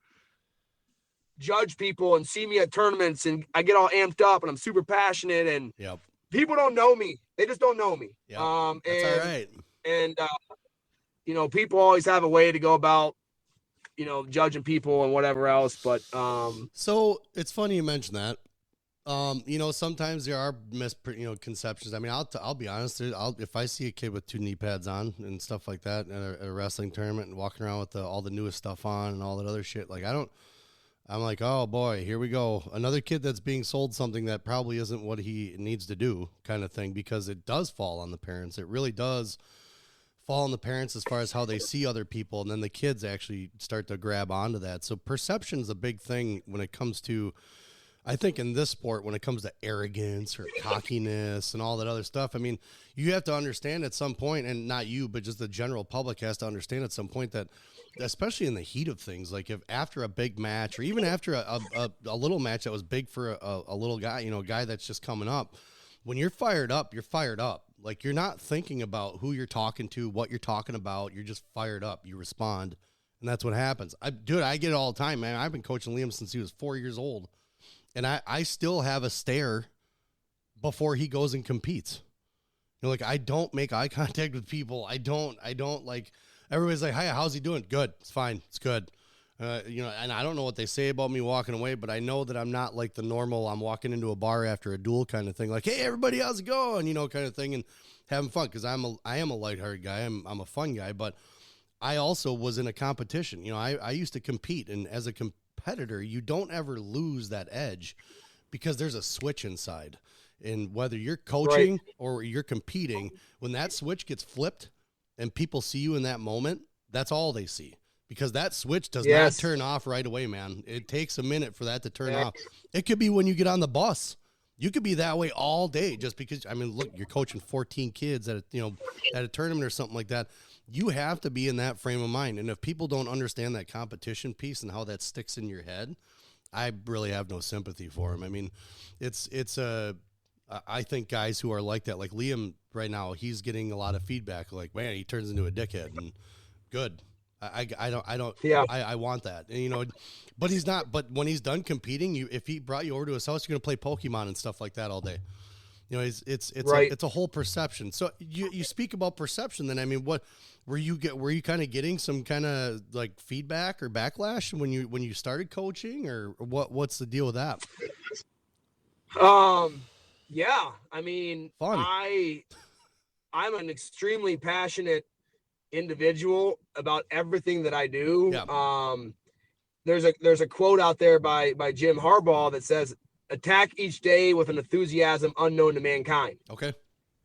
judge people and see me at tournaments, and I get all amped up and I'm super passionate, and Yep. people don't know me. They just don't know me. Yep. That's all right. And you know, people always have a way to go about, you know, judging people and whatever else. But so it's funny you mention that. You know, sometimes there are conceptions. I mean, I'll be honest. If I see a kid with 2 knee pads on and stuff like that at a wrestling tournament and walking around with all the newest stuff on and all that other shit, like I'm like, oh boy, here we go. Another kid that's being sold something that probably isn't what he needs to do, kind of thing, because it does fall on the parents. It really does fall on the parents as far as how they see other people, and then the kids actually start to grab onto that. So perception is a big thing when it comes to, I think in this sport, when it comes to arrogance or cockiness and all that other stuff. I mean, you have to understand at some point, and not you, but just the general public has to understand at some point that, especially in the heat of things, like if after a big match or even after a little match that was big for a little guy, you know, a guy that's just coming up, when you're fired up, you're fired up. Like, you're not thinking about who you're talking to, what you're talking about. You're just fired up. You respond, and that's what happens. I get it all the time, man. I've been coaching Liam since he was 4 years old, and I still have a stare before he goes and competes. You know, like, I don't make eye contact with people. I don't like, everybody's like, hi, how's he doing? Good. It's fine. It's good. You know, and I don't know what they say about me walking away, but I know that I'm not like the normal, I'm walking into a bar after a duel kind of thing. Like, hey, everybody, how's it going? You know, kind of thing, and having fun. Cause I am a lighthearted guy. I'm a fun guy, but I also was in a competition. You know, I used to compete, and as a competitor, you don't ever lose that edge because there's a switch inside. And whether you're coaching or you're competing, when that switch gets flipped and people see you in that moment, that's all they see. Because that switch does not turn off right away, man. It takes a minute for that to turn off. It could be when you get on the bus. You could be that way all day just because, I mean, look, you're coaching 14 kids at a tournament or something like that. You have to be in that frame of mind. And if people don't understand that competition piece and how that sticks in your head, I really have no sympathy for them. I mean, I think guys who are like that, like Liam right now, he's getting a lot of feedback. Like, man, he turns into a dickhead, and good. I want that. And, you know, but he's not, but when he's done competing, if he brought you over to his house, you're going to play Pokemon and stuff like that all day. You know, it's a whole perception. So you speak about perception, then, I mean, what were you kind of getting some kind of like feedback or backlash when you started coaching, or what's the deal with that? Yeah, I mean, Fun. I'm an extremely passionate individual about everything that I do. Yeah. There's a quote out there by Jim Harbaugh that says, "Attack each day with an enthusiasm unknown to mankind." Okay.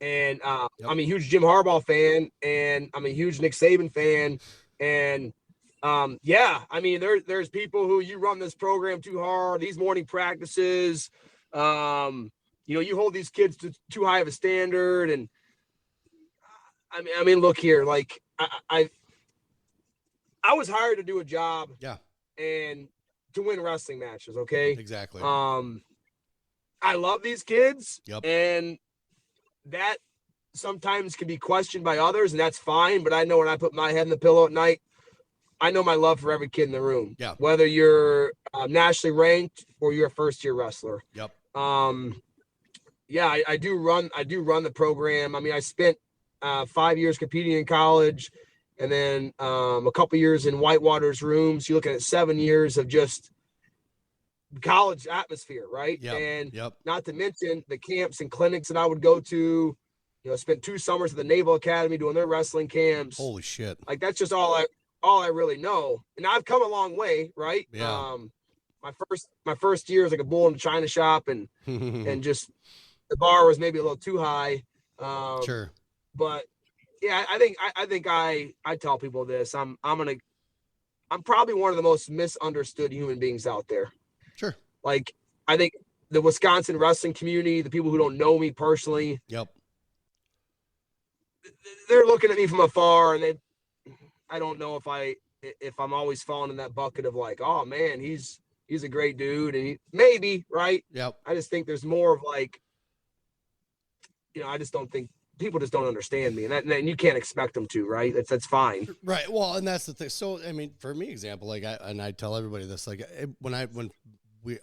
And I'm a huge Jim Harbaugh fan, and I'm a huge Nick Saban fan, and I mean, there's people who, you run this program too hard, these morning practices, you know, you hold these kids to too high of a standard, and I mean, look here, like I was hired to do a job, and to win wrestling matches. Okay, exactly. I love these kids, yep. And that sometimes can be questioned by others, and that's fine. But I know when I put my head in the pillow at night, I know my love for every kid in the room. Yeah. Whether you're nationally ranked or you're a first-year wrestler. Yep. Yeah, I do run the program. I mean, I spent 5 years competing in college, and then a couple years in Whitewater's rooms. You're looking at 7 years of just college atmosphere, right? Yep. And not to mention the camps and clinics that I would go to. You know, spent 2 summers at the Naval Academy doing their wrestling camps. Holy shit! Like, that's just all I really know. And I've come a long way, right? Yeah. My first year was like a bull in a china shop, and and just the bar was maybe a little too high. Sure. But yeah, I think I tell people this. I'm probably one of the most misunderstood human beings out there. Sure. Like, I think the Wisconsin wrestling community, the people who don't know me personally, yep, they're looking at me from afar, and I don't know if I'm always falling in that bucket of like, oh man, he's a great dude, and maybe, right? Yep. I just think there's more of like, you know, I just don't think people just don't understand me, and you can't expect them to, right? That's fine. Right. Well, and that's the thing. So, I mean, for me, example, like I tell everybody this, like when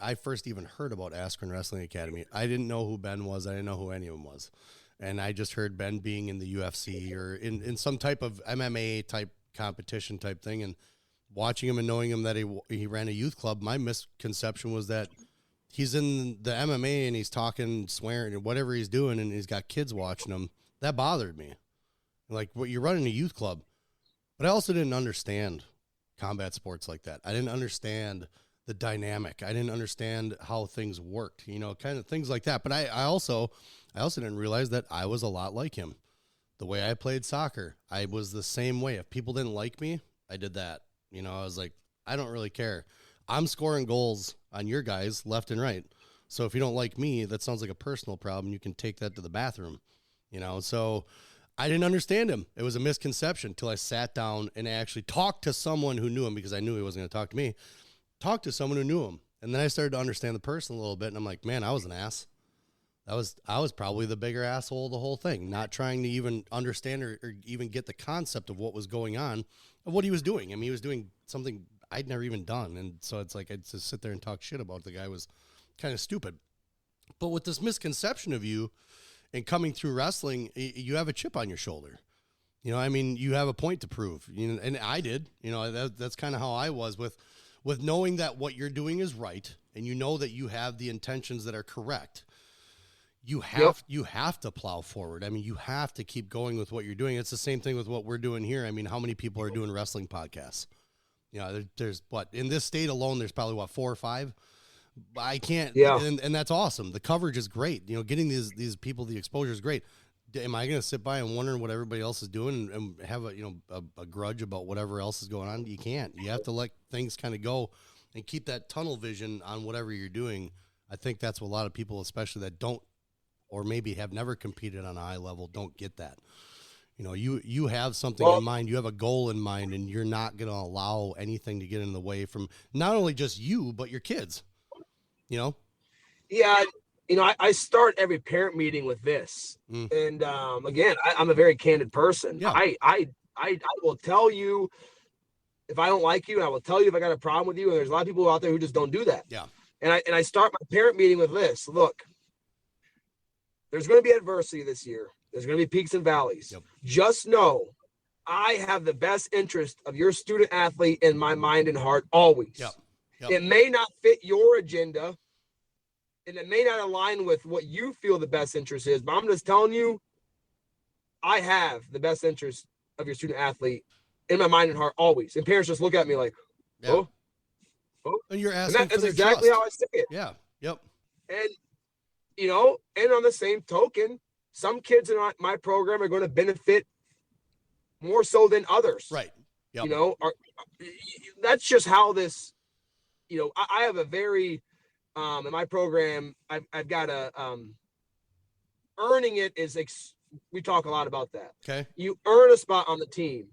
I first even heard about Askren Wrestling Academy, I didn't know who Ben was. I didn't know who any of them was. And I just heard Ben being in the UFC or in some type of MMA type competition type thing, and watching him and knowing him that he ran a youth club. My misconception was that he's in the MMA and he's talking, swearing, and whatever he's doing, and he's got kids watching him. That bothered me. Like, what, you're running a youth club. But I also didn't understand combat sports like that. I didn't understand the dynamic. I didn't understand how things worked, kind of things like that. But I also didn't realize that I was a lot like him. The way I played soccer, I was the same way. If people didn't like me, I did that. I was like, I don't really care. I'm scoring goals on your guys left and right. So if you don't like me, that sounds like a personal problem. You can take that to the bathroom, So I didn't understand him. It was a misconception until I sat down and I actually talked to someone who knew him, because I knew he wasn't going to talk to me. Talked to someone who knew him. And then I started to understand the person a little bit. And I'm like, man, I was an ass. I was probably the bigger asshole of the whole thing, not trying to even understand or even get the concept of what was going on, of what he was doing. I mean, he was doing something I'd never even done. And so it's like, I'd just sit there and talk shit about the guy was kind of stupid. But with this misconception of you and coming through wrestling, you have a chip on your shoulder. You have a point to prove, and I did, that's kind of how I was with knowing that what you're doing is right. And that you have the intentions that are correct. You have to plow forward. I mean, you have to keep going with what you're doing. It's the same thing with what we're doing here. I mean, how many people are doing wrestling podcasts? There's in this state alone, there's probably 4 or 5. I can't. Yeah. And that's awesome. The coverage is great. Getting these people, the exposure is great. Am I going to sit by and wonder what everybody else is doing and have a grudge about whatever else is going on? You can't. You have to let things kind of go and keep that tunnel vision on whatever you're doing. I think that's what a lot of people, especially that don't, or maybe have never competed on a high level, don't get that. You have something in mind, you have a goal in mind, and you're not going to allow anything to get in the way from not only just you, but your kids, Yeah. I start every parent meeting with this. And again, I'm a very candid person. Yeah. I will tell you if I don't like you, and I will tell you if I got a problem with you. And there's a lot of people out there who just don't do that. Yeah. And I start my parent meeting with this. Look, there's going to be adversity this year. There's going to be peaks and valleys. Yep. Just know I have the best interest of your student athlete in my mind and heart always. Yep. Yep. It may not fit your agenda, and it may not align with what you feel the best interest is, but I'm just telling you, I have the best interest of your student athlete in my mind and heart always. And parents just look at me like, oh. And you're asking that's for exactly trust. how I say it. Yeah. Yep. And and on the same token, some kids in my program are going to benefit more so than others. Right. Yep. That's just how this, I have a very, in my program, I've got a, earning it is, we talk a lot about that. Okay. You earn a spot on the team.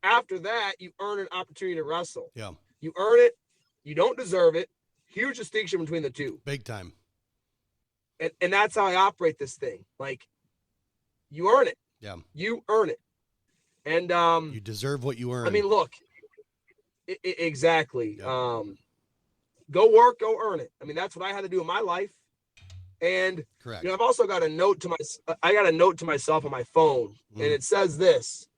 After that, you earn an opportunity to wrestle. Yeah. You earn it. You don't deserve it. Huge distinction between the two. Big time. And that's how I operate this thing. Like, you earn it. Yeah. You earn it. And you deserve what you earn. I mean, look, exactly. Yeah. Go work, go earn it. I mean, that's what I had to do in my life. And correct. I've also got a note to myself on my phone, and it says this: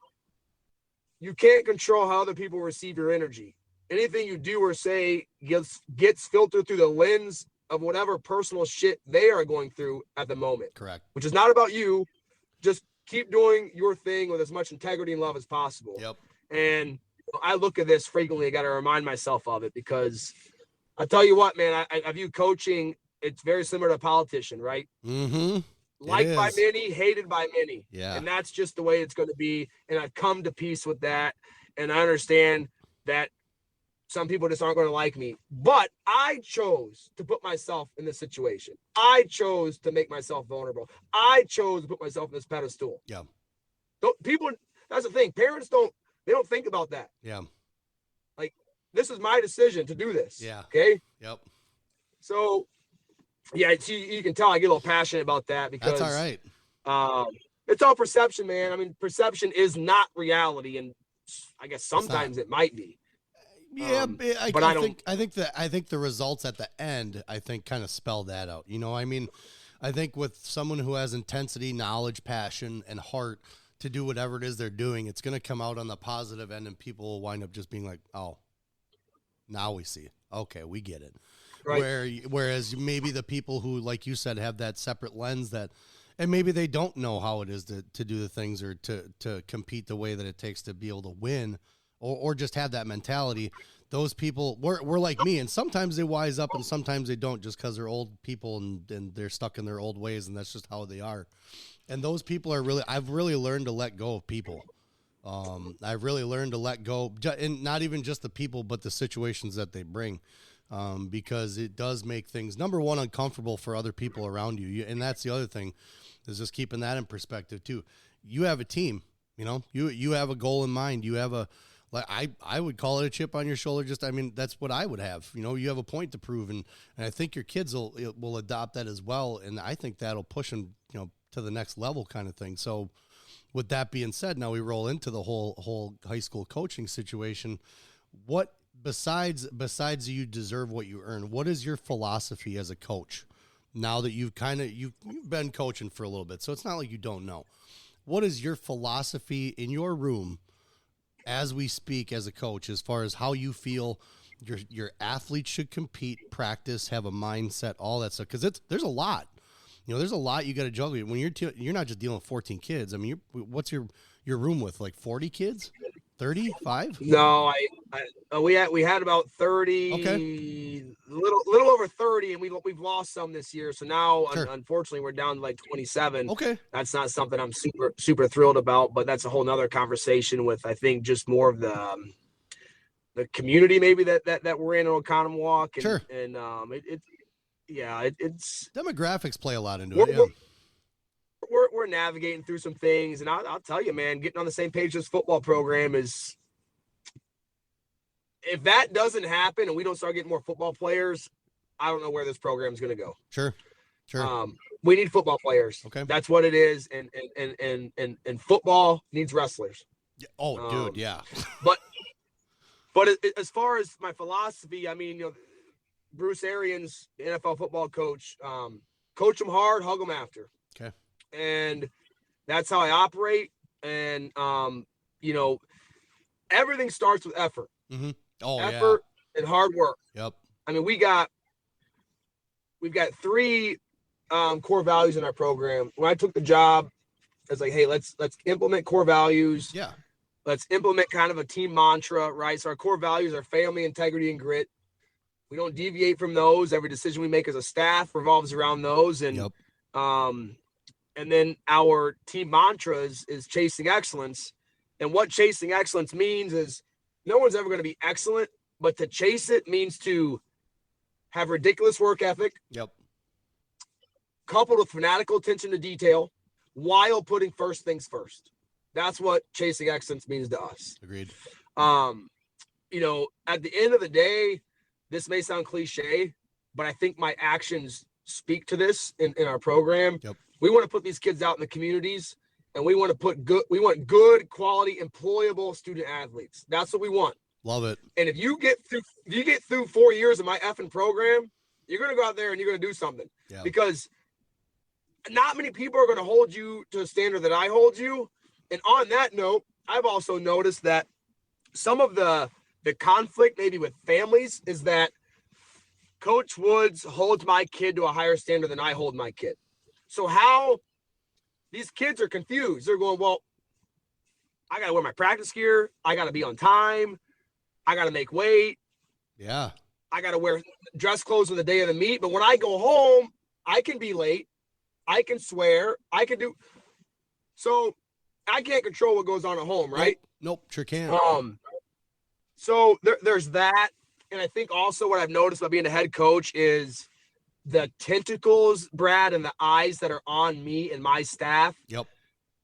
you can't control how other people receive your energy. Anything you do or say gets filtered through the lens of whatever personal shit they are going through at the moment. Correct. Which is not about you. Just keep doing your thing with as much integrity and love as possible. Yep. And I look at this frequently. I got to remind myself of it, because I tell you what, man, I view coaching, it's very similar to a politician, right? Mm-hmm. Liked by many, hated by many. Yeah. And that's just the way it's going to be. And I've come to peace with that. And I understand that some people just aren't going to like me, but I chose to put myself in this situation. I chose to make myself vulnerable. I chose to put myself in this pedestal. Yeah. People, that's the thing. Parents don't think about that. Yeah. Like, this is my decision to do this. Yeah. Okay. Yep. So, yeah, you can tell I get a little passionate about that, because that's all right. it's all perception, man. I mean, perception is not reality, and I guess sometimes it might be. Yeah, but I don't. I think the results at the end, I think, kind of spell that out. You know, I mean, I think with someone who has intensity, knowledge, passion, and heart to do whatever it is they're doing, it's going to come out on the positive end, and people will wind up just being like, "Oh, now we see it. Okay, we get it." Right. Whereas maybe the people who, like you said, have that separate lens that, and maybe they don't know how it is to do the things or to compete the way that it takes to be able to win, or just have that mentality. Those people were like me, and sometimes they wise up and sometimes they don't, just because they're old people and they're stuck in their old ways, and that's just how they are. And those people I've really learned to let go of people. I've really learned to let go, and not even just the people, but the situations that they bring, because it does make things, number one, uncomfortable for other people around you. And that's the other thing, is just keeping that in perspective too. You have a team, you know, you have a goal in mind. You have I would call it a chip on your shoulder. I mean, that's what I would have. You know, you have a point to prove, and I think your kids will adopt that as well. And I think that'll push them, you know, to the next level kind of thing. So with that being said, now we roll into the whole high school coaching situation. What, besides you deserve what you earn, what is your philosophy as a coach now that you've been coaching for a little bit? So it's not like you don't know. What is your philosophy in your room as we speak as a coach, as far as how you feel your athletes should compete, practice, have a mindset, all that stuff? Because there's a lot. You know, there's a lot you got to juggle when you're not just dealing with 14 kids. I mean, what's your room with, like 40 kids, 35? No, we had about 30, okay, little over 30, and we've lost some this year. So now, sure. Unfortunately, we're down to like 27. Okay, that's not something I'm super thrilled about, but that's a whole nother conversation with, I think, just more of the community maybe that we're in Oconomowoc, and sure. And it's demographics play a lot into it. Yeah. We're navigating through some things, and I'll tell you, man, getting on the same page as this football program is, if that doesn't happen and we don't start getting more football players, I don't know where this program is going to go. Sure. We need football players. Okay, that's what it is, and football needs wrestlers. Yeah. Oh, dude, yeah. but as far as my philosophy, I mean, you know, Bruce Arians, the NFL football coach, coach them hard, hug them after. Okay. And that's how I operate. And, you know, everything starts with effort. Mm-hmm. Oh, effort and hard work. Yep. I mean, we've got 3 core values in our program. When I took the job, I was like, hey, let's implement core values. Yeah. Let's implement kind of a team mantra, right? So our core values are family, integrity, and grit. We don't deviate from those. Every decision we make as a staff revolves around those. And, yep. And then our team mantra is chasing excellence. And what chasing excellence means is no one's ever going to be excellent, but to chase it means to have ridiculous work ethic. Yep. Coupled with fanatical attention to detail while putting first things first. That's what chasing excellence means to us. Agreed. You know, at the end of the day, this may sound cliche, but I think my actions speak to this in our program. Yep. We want to put these kids out in the communities, and we want good quality, employable student athletes. That's what we want. Love it. And if you get through 4 years of my effing program, you're going to go out there and you're going to do something. Yeah. Because not many people are going to hold you to a standard that I hold you. And on that note, I've also noticed that some of the conflict maybe with families is that Coach Woods holds my kid to a higher standard than I hold my kid. So how these kids are confused. They're going, well, I got to wear my practice gear. I got to be on time. I got to make weight. Yeah. I got to wear dress clothes on the day of the meet. But when I go home, I can be late. I can swear. I can do. So I can't control what goes on at home, right? Nope, sure can. So there's that. And I think also what I've noticed by being a head coach is the tentacles, Brad, and the eyes that are on me and my staff. Yep.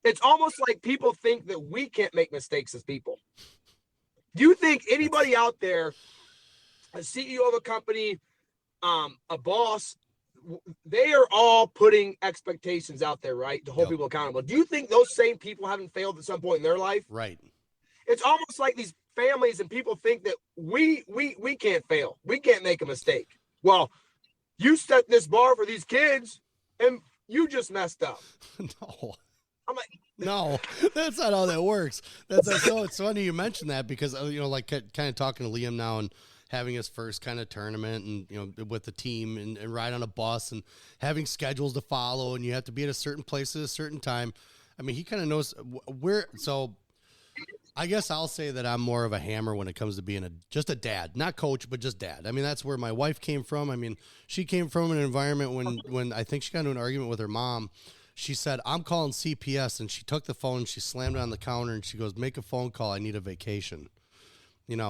It's almost like people think that we can't make mistakes as people. Do you think anybody out there, a CEO of a company, a boss, they are all putting expectations out there, right, to hold people accountable. Do you think those same people haven't failed at some point in their life? Right. It's almost like these families and people think that we can't fail. We can't make a mistake. Well, you set this bar for these kids and you just messed up. No. I'm like, no, that's not how that works. So it's funny you mentioned that because, like kind of talking to Liam now and having his first kind of tournament and, with the team and ride on a bus and having schedules to follow and you have to be at a certain place at a certain time. I mean, he kind of knows where. So I guess I'll say that I'm more of a hammer when it comes to being just a dad, not coach, but just dad. I mean, that's where my wife came from. I mean, she came from an environment when I think she got into an argument with her mom. She said, I'm calling CPS, and she took the phone, she slammed it on the counter, and she goes, make a phone call. I need a vacation.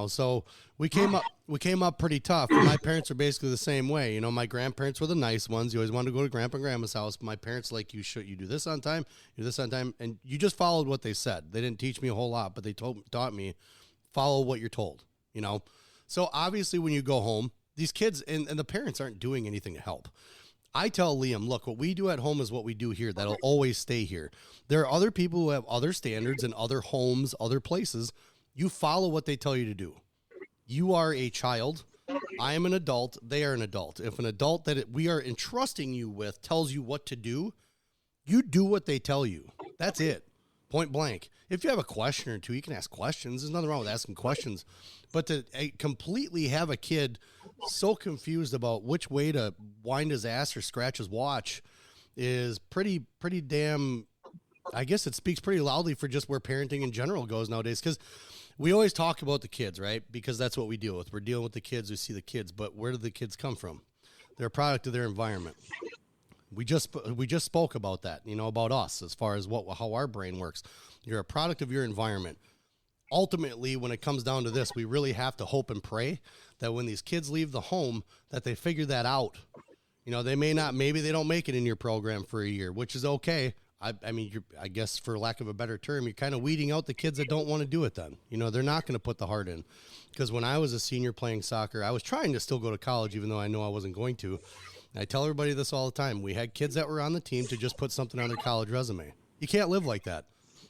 So we came up pretty tough. My parents are basically the same way. My grandparents were the nice ones. You always wanted to go to grandpa and grandma's house. My parents you do this on time, you do this on time, and you just followed what they said. They didn't teach me a whole lot, but they taught me, follow what you're told, So obviously when you go home, these kids and the parents aren't doing anything to help. I tell Liam, look, what we do at home is what we do here. That'll always stay here. There are other people who have other standards and other homes, other places. You follow what they tell you to do. You are a child. I am an adult. They are an adult. If an adult that we are entrusting you with tells you what to do, you do what they tell you. That's it. Point blank. If you have a question or two, you can ask questions. There's nothing wrong with asking questions. But to completely have a kid so confused about which way to wind his ass or scratch his watch is pretty damn, I guess it speaks pretty loudly for just where parenting in general goes nowadays. Because we always talk about the kids, right? Because that's what we deal with. We're dealing with the kids. We see the kids. But where do the kids come from? They're a product of their environment. We just spoke about that, about us as far as how our brain works. You're a product of your environment. Ultimately, when it comes down to this, we really have to hope and pray that when these kids leave the home, that they figure that out. Maybe they don't make it in your program for a year, which is okay. I mean, I guess for lack of a better term, you're kind of weeding out the kids that don't want to do it then. They're not going to put the heart in. Because when I was a senior playing soccer, I was trying to still go to college, even though I know I wasn't going to. And I tell everybody this all the time. We had kids that were on the team to just put something on their college resume. You can't live like that.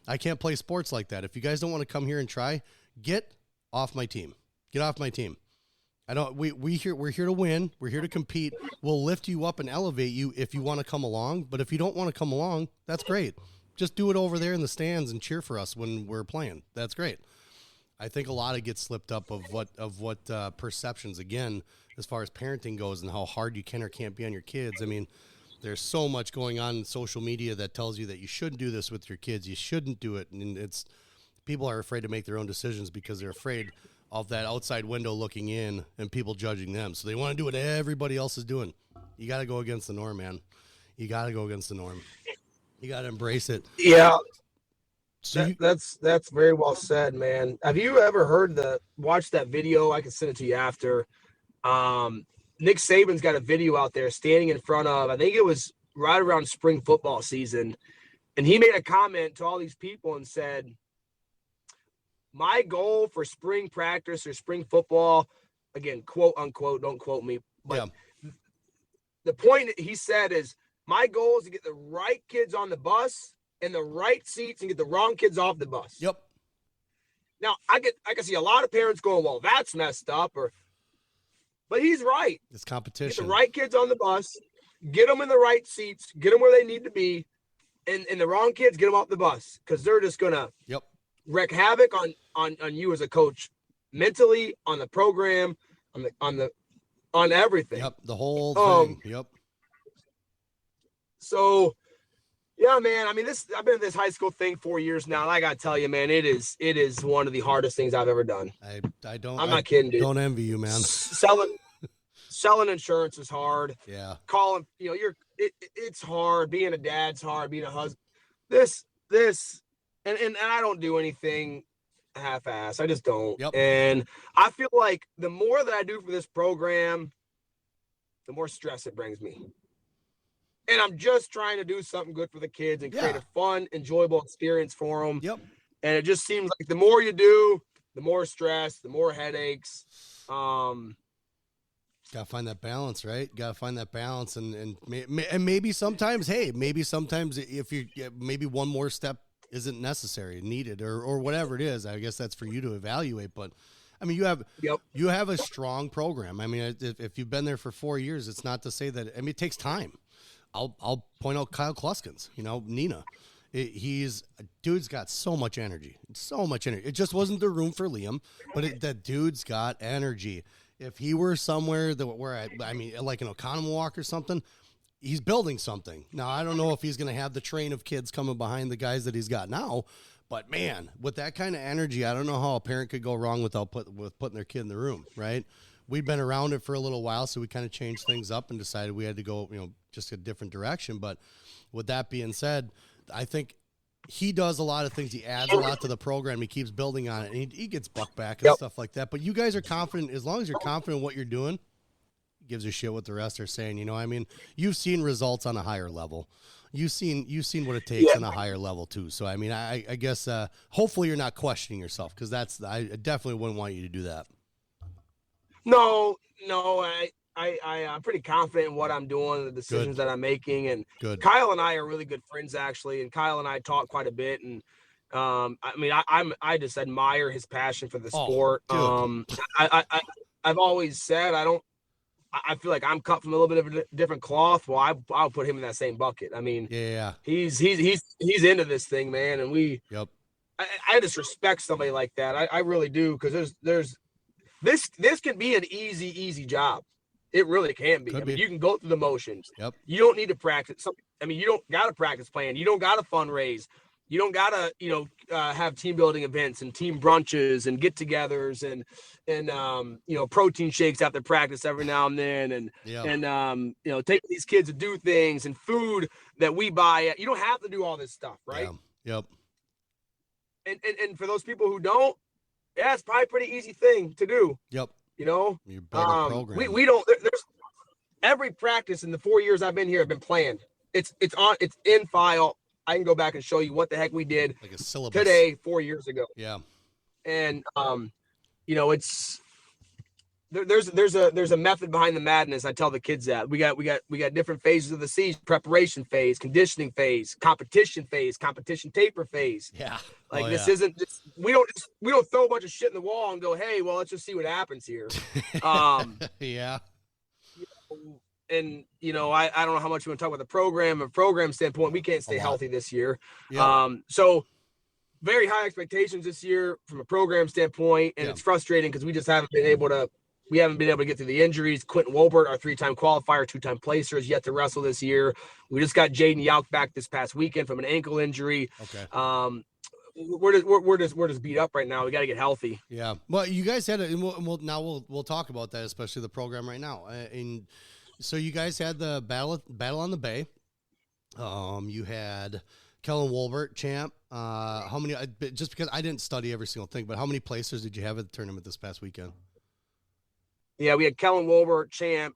I can't play sports like that. If you guys don't want to come here and try, get off my team. Get off my team. We're here to win. We're here to compete. We'll lift you up and elevate you if you want to come along. But if you don't want to come along, that's great. Just do it over there in the stands and cheer for us when we're playing. That's great. I think a lot of gets slipped up of what perceptions, again, as far as parenting goes and how hard you can or can't be on your kids. I mean, there's so much going on in social media that tells you that you shouldn't do this with your kids. You shouldn't do it. And people are afraid to make their own decisions because they're afraid of that outside window looking in and people judging them. So they want to do what everybody else is doing. You got to go against the norm, man. You got to go against the norm. You got to embrace it. Yeah. So that's very well said, man. Have you ever watched that video? I can send it to you after. Nick Saban's got a video out there standing in front of, I think it was right around spring football season. And he made a comment to all these people and said, my goal for spring practice or spring football, again, quote unquote, don't quote me, but the point that he said is, my goal is to get the right kids on the bus in the right seats and get the wrong kids off the bus. Yep. Now I can see a lot of parents going, well, that's messed up, but he's right. It's competition. Get the right kids on the bus, get them in the right seats, get them where they need to be, and the wrong kids, get them off the bus because they're just gonna wreak havoc on you as a coach, mentally, on the program, on everything. Yep, the whole thing. Yep. So, yeah, man. I mean, I've been in this high school thing 4 years now, and I gotta tell you, man, it is one of the hardest things I've ever done. I'm not kidding, dude. Don't envy you, man. Selling insurance is hard. Yeah. Calling, it's hard. Being a dad's hard. Being a husband. And I don't do anything half-ass. I just don't. Yep. And I feel like the more that I do for this program, the more stress it brings me. And I'm just trying to do something good for the kids and create a fun, enjoyable experience for them. Yep. And it just seems like the more you do, the more stress, the more headaches. Gotta find that balance, right? Gotta find that balance, and maybe sometimes, hey, maybe sometimes if you maybe one more step isn't necessary, needed, or whatever it is. I guess that's for you to evaluate. But I mean, Yep. you have a strong program. I mean, if you've been there for 4 years, it's not to say that. I mean, it takes time. I'll point out Kyle Kluskins. You know, Nina. Dude's got so much energy, so much energy. It just wasn't the room for Liam, but that dude's got energy. If he were somewhere where I mean, like an Oconomowoc or something, he's building something. Now, I don't know if he's going to have the train of kids coming behind the guys that he's got now, but man, with that kind of energy, I don't know how a parent could go wrong with putting their kid in the room, right? We'd been around it for a little while, so we kind of changed things up and decided we had to go, just a different direction. But with that being said, I think he does a lot of things. He adds a lot to the program. He keeps building on it, and he gets buck back and stuff like that. But you guys are confident. As long as you're confident in what you're doing, he gives a shit what the rest are saying. I mean, you've seen results on a higher level. You've seen what it takes on a higher level too. So I mean, I guess hopefully you're not questioning yourself, because I definitely wouldn't want you to do that. No, I'm pretty confident in what I'm doing, the decisions that I'm making, and Kyle and I are really good friends actually, and Kyle and I talk quite a bit, and I mean, I just admire his passion for the sport. I've always said I feel like I'm cut from a little bit of a different cloth. Well, I'll put him in that same bucket. I mean, he's into this thing, man, and I just respect somebody like that. I really do, because there's this can be an easy job. It really can be. I mean, you can go through the motions. Yep. You don't need to practice. I mean, you don't got a practice plan. You don't got to fundraise. You don't got to, have team building events and team brunches and get-togethers and protein shakes after practice every now and then, and take these kids to do things, and food that we buy. You don't have to do all this stuff, right? Yeah. Yep. And for those people who don't, it's probably a pretty easy thing to do. Yep. You build a program. We don't. There's every practice in the 4 years I've been here have been planned. It's in file. I can go back and show you what the heck we did like a syllabus today 4 years ago. Yeah. And it's there's a method behind the madness. I tell the kids that we got different phases of the season: preparation phase, conditioning phase, competition taper phase. Yeah. Like this isn't just, we don't throw a bunch of shit in the wall and go, hey, well, let's just see what happens here. Yeah. And I don't know how much you want to talk about the program. From a program standpoint, we can't stay healthy this year. Yeah. So very high expectations this year from a program standpoint, and it's frustrating because we just haven't been able to get through the injuries. Quentin Wolbert, our 3-time qualifier, 2-time placer, is yet to wrestle this year. We just got Jaden Yauk back this past weekend from an ankle injury. Okay. We're just beat up right now. We got to get healthy. Yeah. Well, you guys had it, and we'll talk about that, especially the program right now. And so you guys had the battle on the Bay. You had Kellen Wolbert, champ. How many? Just because I didn't study every single thing, but how many placers did you have at the tournament this past weekend? Yeah, we had Kellen Wolbert, champ.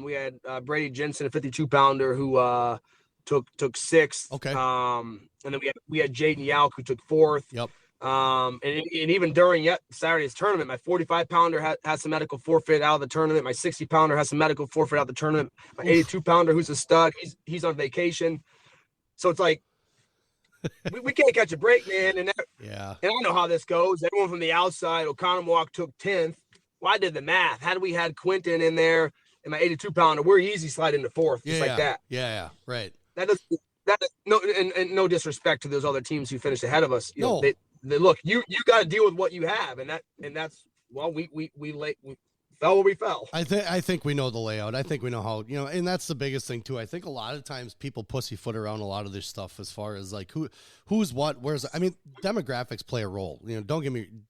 We had Brady Jensen, a 52-pounder, who took sixth. Okay. And then we had Jaden Yauk, who took fourth. Yep. And even during Saturday's tournament, my 45-pounder has some medical forfeit out of the tournament. My 60-pounder has some medical forfeit out of the tournament. My 82-pounder, who's a stud, he's on vacation. So it's like we can't catch a break, man. And I know how this goes. Everyone from the outside, Oconomowoc took 10th. Well, I did the math. Had we had Quentin in there and my 82-pounder, we're easy sliding to fourth, just like that. Yeah, right. That is no, and no disrespect to those other teams who finished ahead of us. They look, you got to deal with what you have, and that's we fell where we fell. I think we know the layout. I think we know how, and that's the biggest thing too. I think a lot of times people pussyfoot around a lot of this stuff as far as like who's what, where's. I mean, demographics play a role.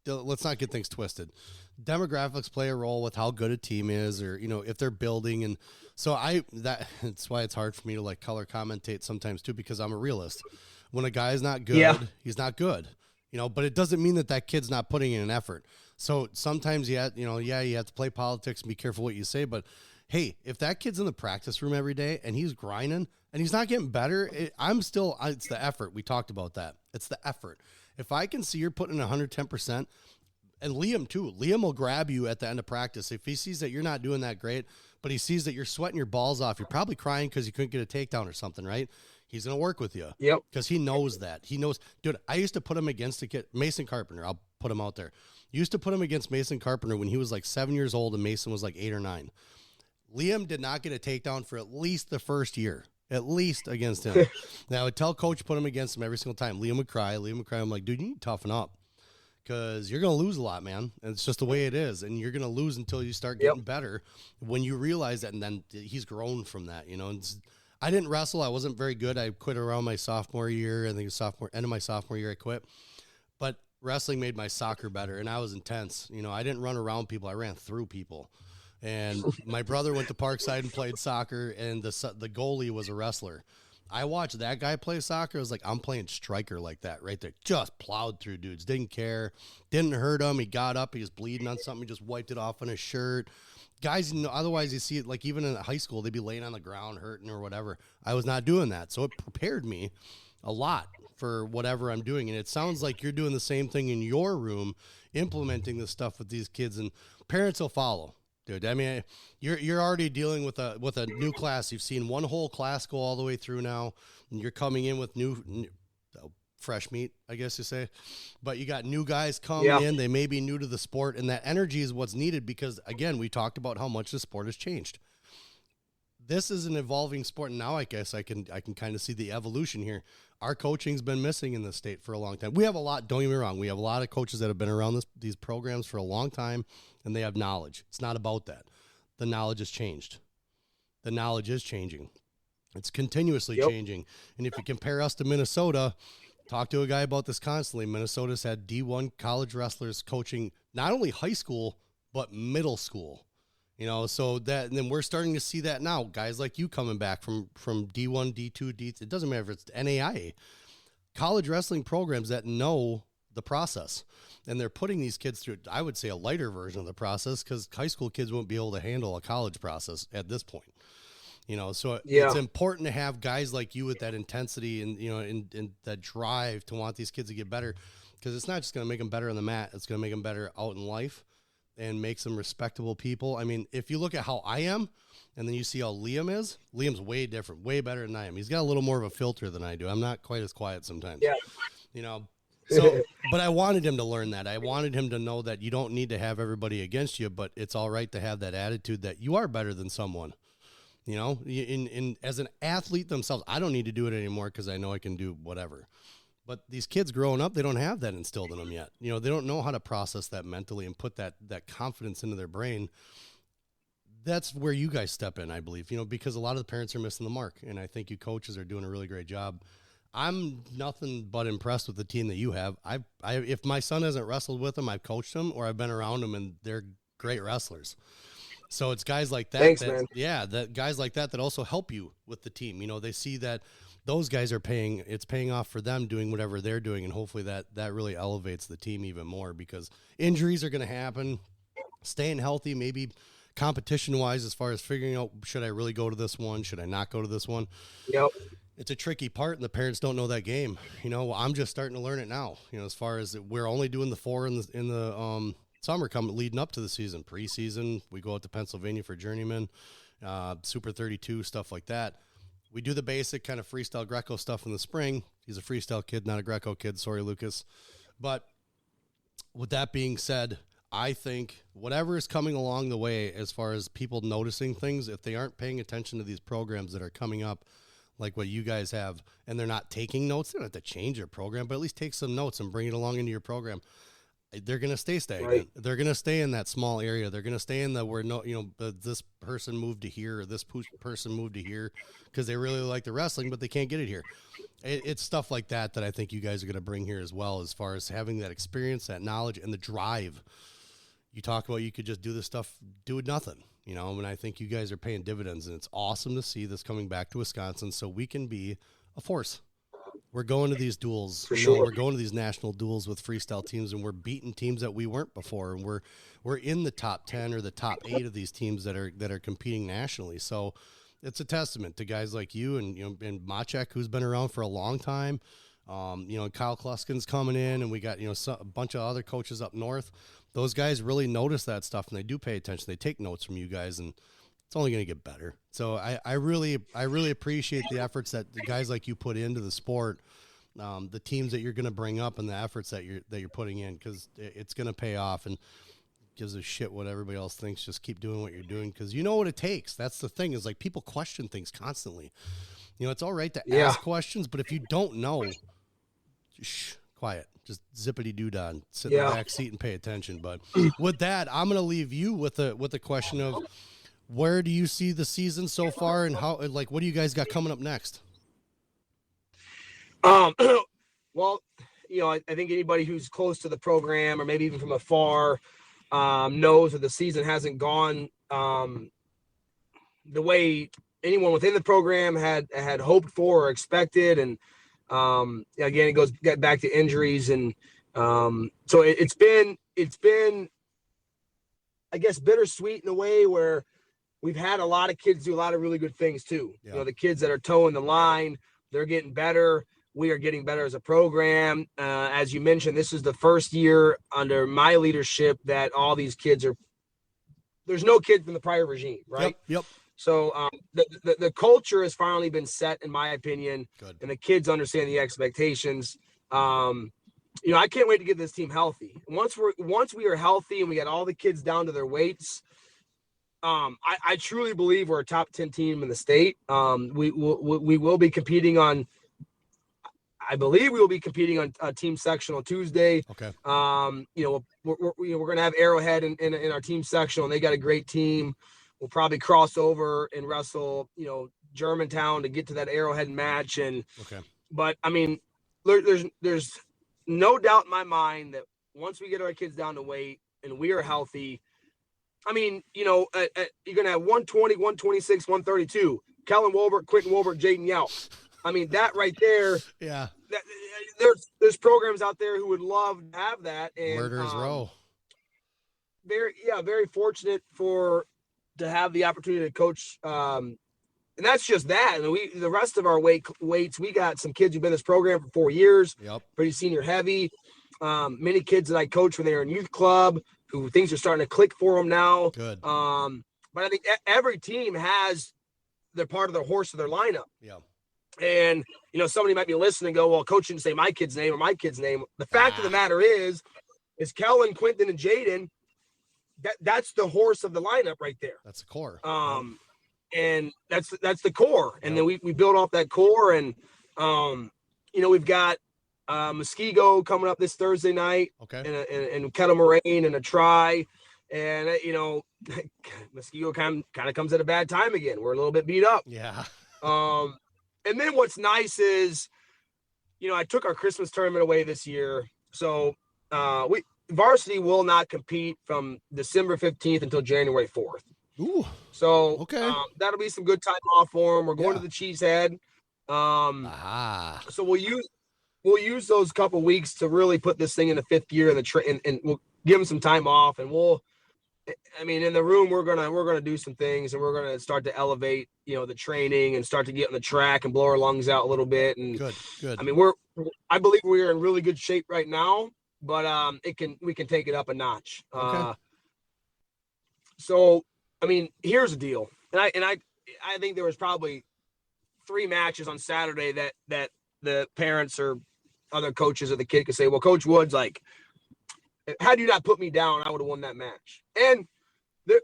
Let's not get things twisted. Demographics play a role with how good a team is, or if they're building, and so that's why it's hard for me to like color commentate sometimes too, because I'm a realist. When a guy's not good, he's not good. But it doesn't mean that kid's not putting in an effort. So sometimes you have to play politics and be careful what you say. But hey, if that kid's in the practice room every day and he's grinding and he's not getting better, it's the effort. We talked about that. It's the effort. If I can see you're putting 110%, And Liam too. Liam will grab you at the end of practice if he sees that you're not doing that great, but he sees that you're sweating your balls off. You're probably crying because you couldn't get a takedown or something, right? He's going to work with you. Yep. Because he knows that. He knows. Dude, I used to put him against a kid, Mason Carpenter. I'll put him out there. Used to put him against Mason Carpenter when he was like 7 years old and Mason was like 8 or 9. Liam did not get a takedown for at least the first year. At least against him. Now I would tell coach, put him against him every single time. Liam would cry. I'm like, dude, you need to toughen up. Because you're going to lose a lot, man. And it's just the way it is. And you're going to lose until you start getting better when you realize that. And then he's grown from that, you know. I didn't wrestle. I wasn't very good. I quit around my sophomore year. I think it was end of my sophomore year I quit. But wrestling made my soccer better, and I was intense. You know, I didn't run around people. I ran through people. And my brother went to Parkside and played soccer, and the goalie was a wrestler. I watched that guy play soccer. I was like, I'm playing striker like that right there. Just plowed through dudes. Didn't care. Didn't hurt him. He got up. He was bleeding on something. He just wiped it off on his shirt. Guys, you know, otherwise you see it, like even in high school, they'd be laying on the ground hurting or whatever. I was not doing that. So it prepared me a lot for whatever I'm doing. And it sounds like you're doing the same thing in your room, implementing this stuff with these kids, and parents will follow. Dude, I mean, you're already dealing with a new class. You've seen one whole class go all the way through now, and you're coming in with new fresh meat, I guess you say. But you got new guys coming in. They may be new to the sport, and that energy is what's needed because, again, we talked about how much the sport has changed. This is an evolving sport, and now I guess I can kind of see the evolution here. Our coaching's been missing in the state for a long time. We have a lot, don't get me wrong, we have a lot of coaches that have been around these programs for a long time, and they have knowledge. It's not about that. The knowledge has changed. The knowledge is changing. It's continuously changing. And if you compare us to Minnesota, talk to a guy about this constantly. Minnesota's had D1 college wrestlers coaching not only high school, but middle school. You know, so that, and then we're starting to see that now. Guys like you coming back from D1, D2, D3, it doesn't matter if it's NAIA. College wrestling programs that know the process. And they're putting these kids through, I would say, a lighter version of the process because high school kids won't be able to handle a college process at this point. You know, so it's important to have guys like you with that intensity and, you know, and that drive to want these kids to get better, because it's not just going to make them better on the mat. It's going to make them better out in life and makes them respectable people. I mean, if you look at how I am and then you see how Liam is, Liam's way different, way better than I am. He's got a little more of a filter than I do. I'm not quite as quiet sometimes. Yeah. You know, so, but I wanted him to learn that. I wanted him to know that you don't need to have everybody against you, but it's all right to have that attitude that you are better than someone. You know, in as an athlete themselves, I don't need to do it anymore because I know I can do whatever. But these kids growing up, they don't have that instilled in them yet. You know, they don't know how to process that mentally and put that confidence into their brain. That's where you guys step in, I believe, you know, because a lot of the parents are missing the mark. And I think you coaches are doing a really great job. I'm nothing but impressed with the team that you have. If my son hasn't wrestled with them, I've coached them or I've been around them, and they're great wrestlers. So it's guys like that. Thanks, man. Yeah, that guys like that also help you with the team. You know, they see that those guys are it's paying off for them doing whatever they're doing. And hopefully that really elevates the team even more, because injuries are going to happen. Staying healthy, maybe competition wise, as far as figuring out, should I really go to this one? Should I not go to this one? Yep. It's a tricky part, and the parents don't know that game. You know, I'm just starting to learn it now, you know, as far as we're only doing the 4 in the summer leading up to the season. Preseason, we go out to Pennsylvania for journeyman, Super 32, stuff like that. We do the basic kind of freestyle Greco stuff in the spring. He's a freestyle kid, not a Greco kid. Sorry, Lucas. But with that being said, I think whatever is coming along the way, as far as people noticing things, if they aren't paying attention to these programs that are coming up, like what you guys have, and they're not taking notes, they don't have to change their program, but at least take some notes and bring it along into your program. They're going to stay stagnant. Right. They're going to stay in that small area. They're going to stay in where this person moved to here, or this person moved to here because they really like the wrestling, but they can't get it here. It's stuff like that I think you guys are going to bring here as well, as far as having that experience, that knowledge, and the drive. You talk about you could just do this stuff, do nothing, you know, and I think you guys are paying dividends, and it's awesome to see this coming back to Wisconsin so we can be a force. We're going to these duels. For sure. We're going to these national duels with freestyle teams, and we're beating teams that we weren't before. And we're in the top 10 or the top 8 of these teams that are competing nationally. So it's a testament to guys like you and Machek, who's been around for a long time. Kyle Kluskin's coming in, and we got, a bunch of other coaches up north. Those guys really notice that stuff, and they do pay attention. They take notes from you guys, and it's only going to get better. So I really appreciate the efforts that the guys like you put into the sport, the teams that you're going to bring up, and the efforts that you're putting in, because it's going to pay off. And gives a shit what everybody else thinks. Just keep doing what you're doing, because you know what it takes. That's the thing, is like people question things constantly. It's all right to ask questions, but if you don't know, quiet. Just zippity-doo-dah and sit in the back seat and pay attention. But with that, I'm going to leave you with a question of, where do you see the season so far, and how, like, what do you guys got coming up next? Well, I think anybody who's close to the program, or maybe even from afar, knows that the season hasn't gone the way anyone within the program had hoped for or expected. And again, it goes back to injuries, and so it's been I guess bittersweet in a way, where we've had a lot of kids do a lot of really good things too. Yeah. The kids that are towing the line, they're getting better. We are getting better as a program. As you mentioned, this is the first year under my leadership that all these kids there's no kids from the prior regime, right? Yep. So the culture has finally been set, in my opinion. Good. And the kids understand the expectations. I can't wait to get this team healthy. Once we are healthy and we get all the kids down to their weights, I truly believe we're a top 10 team in the state. We will be competing on. I believe we will be competing on a team sectional Tuesday. Okay. We're going to have Arrowhead in our team sectional, and they got a great team. We'll probably cross over and wrestle, Germantown to get to that Arrowhead match. But I mean, there's no doubt in my mind that once we get our kids down to weight and we are healthy, I mean, you're going to have 120, 126, 132, Kellen Wolbert, Quentin Wolbert, Jaden Yelp. I mean, that right there. Yeah. There's programs out there who would love to have that. And Murderers Row. Very fortunate to have the opportunity to coach. And that's just that. And the rest of our weights, we got some kids who've been in this program for 4 years. Yep. Pretty senior heavy. Many kids that I coach when they were in youth club, who things are starting to click for them now. Good. But I think every team has their part of the horse of their lineup. Yeah. And, somebody might be listening and go, well, coach didn't say my kid's name or my kid's name. The fact of the matter is Kellen, Quentin, and Jaden, that's the horse of the lineup right there. That's the core. And that's the core. And then we build off that core. And, we've got Muskego coming up this Thursday night. Okay. And Kettle Moraine and a try. And, Muskego kind of comes at a bad time again. We're a little bit beat up. Yeah. And then what's nice is, I took our Christmas tournament away this year. So varsity will not compete from December 15th until January 4th. Ooh. So okay. That'll be some good time off for them. We're going to the Cheesehead. So we'll use those couple weeks to really put this thing in the fifth gear and we'll give them some time off, and in the room, we're gonna do some things, and we're gonna start to elevate, the training, and start to get on the track and blow our lungs out a little bit. And good. I mean, I believe we are in really good shape right now, but we can take it up a notch. Okay. So I mean, here's the deal, and I think there was probably 3 matches on Saturday that the parents or other coaches of the kid could say, well, Coach Woods, like, had you not put me down, I would have won that match. And they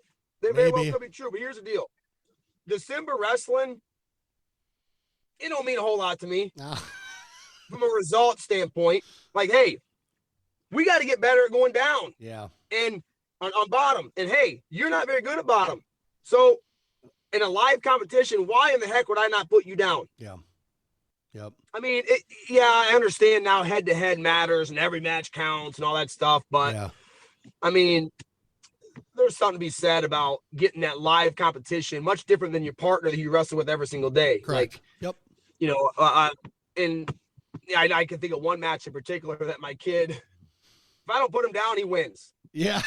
very well could be true, but here's the deal. December wrestling, it don't mean a whole lot to me. No. From a result standpoint. Like, hey, we got to get better at going down. Yeah. And on bottom. And, hey, you're not very good at bottom. So, in a live competition, why in the heck would I not put you down? Yeah. Yep. I mean, I understand now head-to-head matters and every match counts and all that stuff, but, I mean, there's something to be said about getting that live competition, much different than your partner that you wrestle with every single day. Correct. Like, yep. I can think of one match in particular that my kid, if I don't put him down, he wins. Yeah.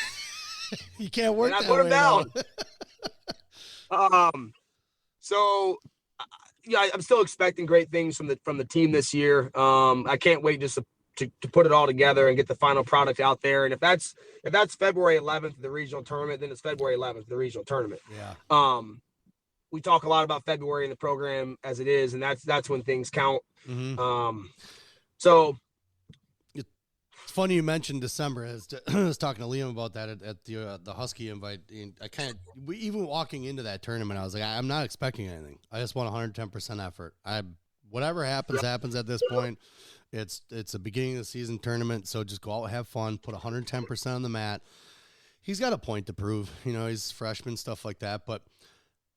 You can't work and that I put him way down. So, I'm still expecting great things from the team this year. I can't wait just to put it all together and get the final product out there. And if that's February 11th, the regional tournament, then it's February 11th, the regional tournament. Yeah. We talk a lot about February in the program as it is, and that's when things count. Mm-hmm. So it's funny you mentioned December. I was talking to Liam about that at the Husky invite. And even walking into that tournament, I was like, I'm not expecting anything. I just want 110% effort. Whatever happens at this point. It's the beginning of the season tournament, so just go out and have fun. Put 110% on the mat. He's got a point to prove. He's freshman, stuff like that, but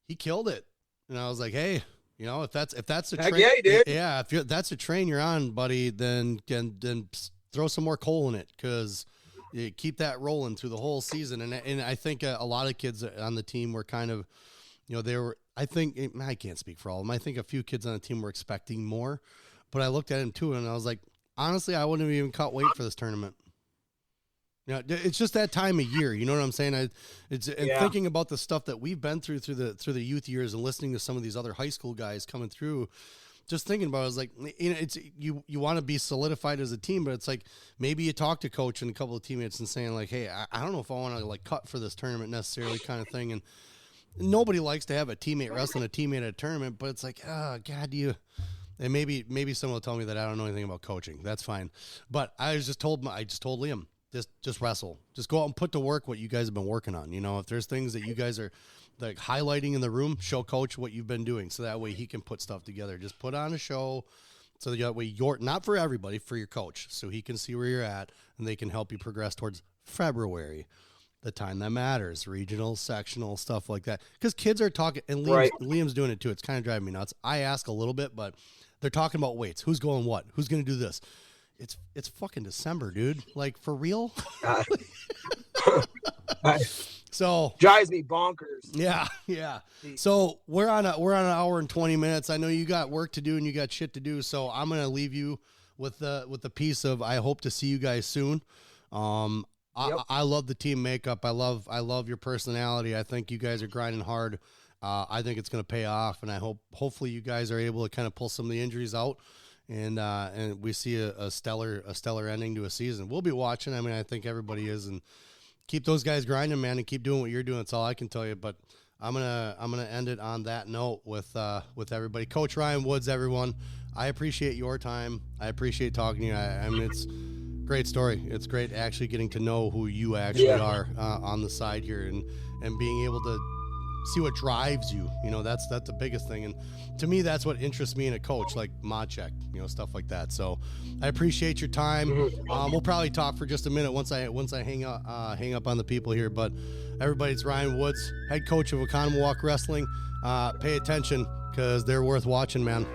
he killed it. And I was like, hey, if that's the train, yeah, he did. Yeah, if that's a train you're on, buddy, then throw some more coal in it, because you keep that rolling through the whole season. And I think a lot of kids on the team were kind of, I can't speak for all of them. I think a few kids on the team were expecting more, but I looked at him too, and I was like, honestly, I wouldn't have even cut weight for this tournament. It's just that time of year. You know what I'm saying? Thinking about the stuff that we've been through the youth years, and listening to some of these other high school guys coming through, just thinking about it, I was like, it's you want to be solidified as a team, but it's like maybe you talk to coach and a couple of teammates and saying like, hey, I don't know if I want to like cut for this tournament necessarily, kind of thing. And nobody likes to have a teammate wrestling a teammate at a tournament, but it's like, oh God, and maybe someone will tell me that I don't know anything about coaching. That's fine. But I just told Liam, just wrestle. Just go out and put to work what you guys have been working on. If there's things that you guys are like highlighting in the room, show coach what you've been doing, so that way he can put stuff together. Just put on a show, so that way you're not for everybody, for your coach, so he can see where you're at and they can help you progress towards February, the time that matters, regional, sectional, stuff like that. Because kids are talking, and Liam's doing it too. It's kind of driving me nuts. I ask a little bit, but they're talking about weights. Who's going what? Who's going to do this? It's fucking December, dude. Like, for real? So drives me bonkers. Yeah. So we're on an hour and 20 minutes. I know you got work to do and you got shit to do. So I'm gonna leave you with the piece of, I hope to see you guys soon. I love the team makeup. I love your personality. I think you guys are grinding hard. I think it's gonna pay off, and hopefully you guys are able to kind of pull some of the injuries out. And we see a stellar ending to a season. We'll be watching. I mean, I think everybody is, and keep those guys grinding, man, and keep doing what you're doing. That's all I can tell you. But I'm gonna end it on that note with everybody. Coach Ryan Woods, everyone. I appreciate your time. I appreciate talking to you. I mean, it's a great story. It's great actually getting to know who you actually are on the side here, and being able to see what drives you. That's the biggest thing. And to me, that's what interests me in a coach, like Modcheck, stuff like that. So I appreciate your time. We'll probably talk for just a minute once I hang up on the people here. But everybody, it's Ryan Woods, head coach of Oconomowoc Wrestling. Pay attention, because they're worth watching, man.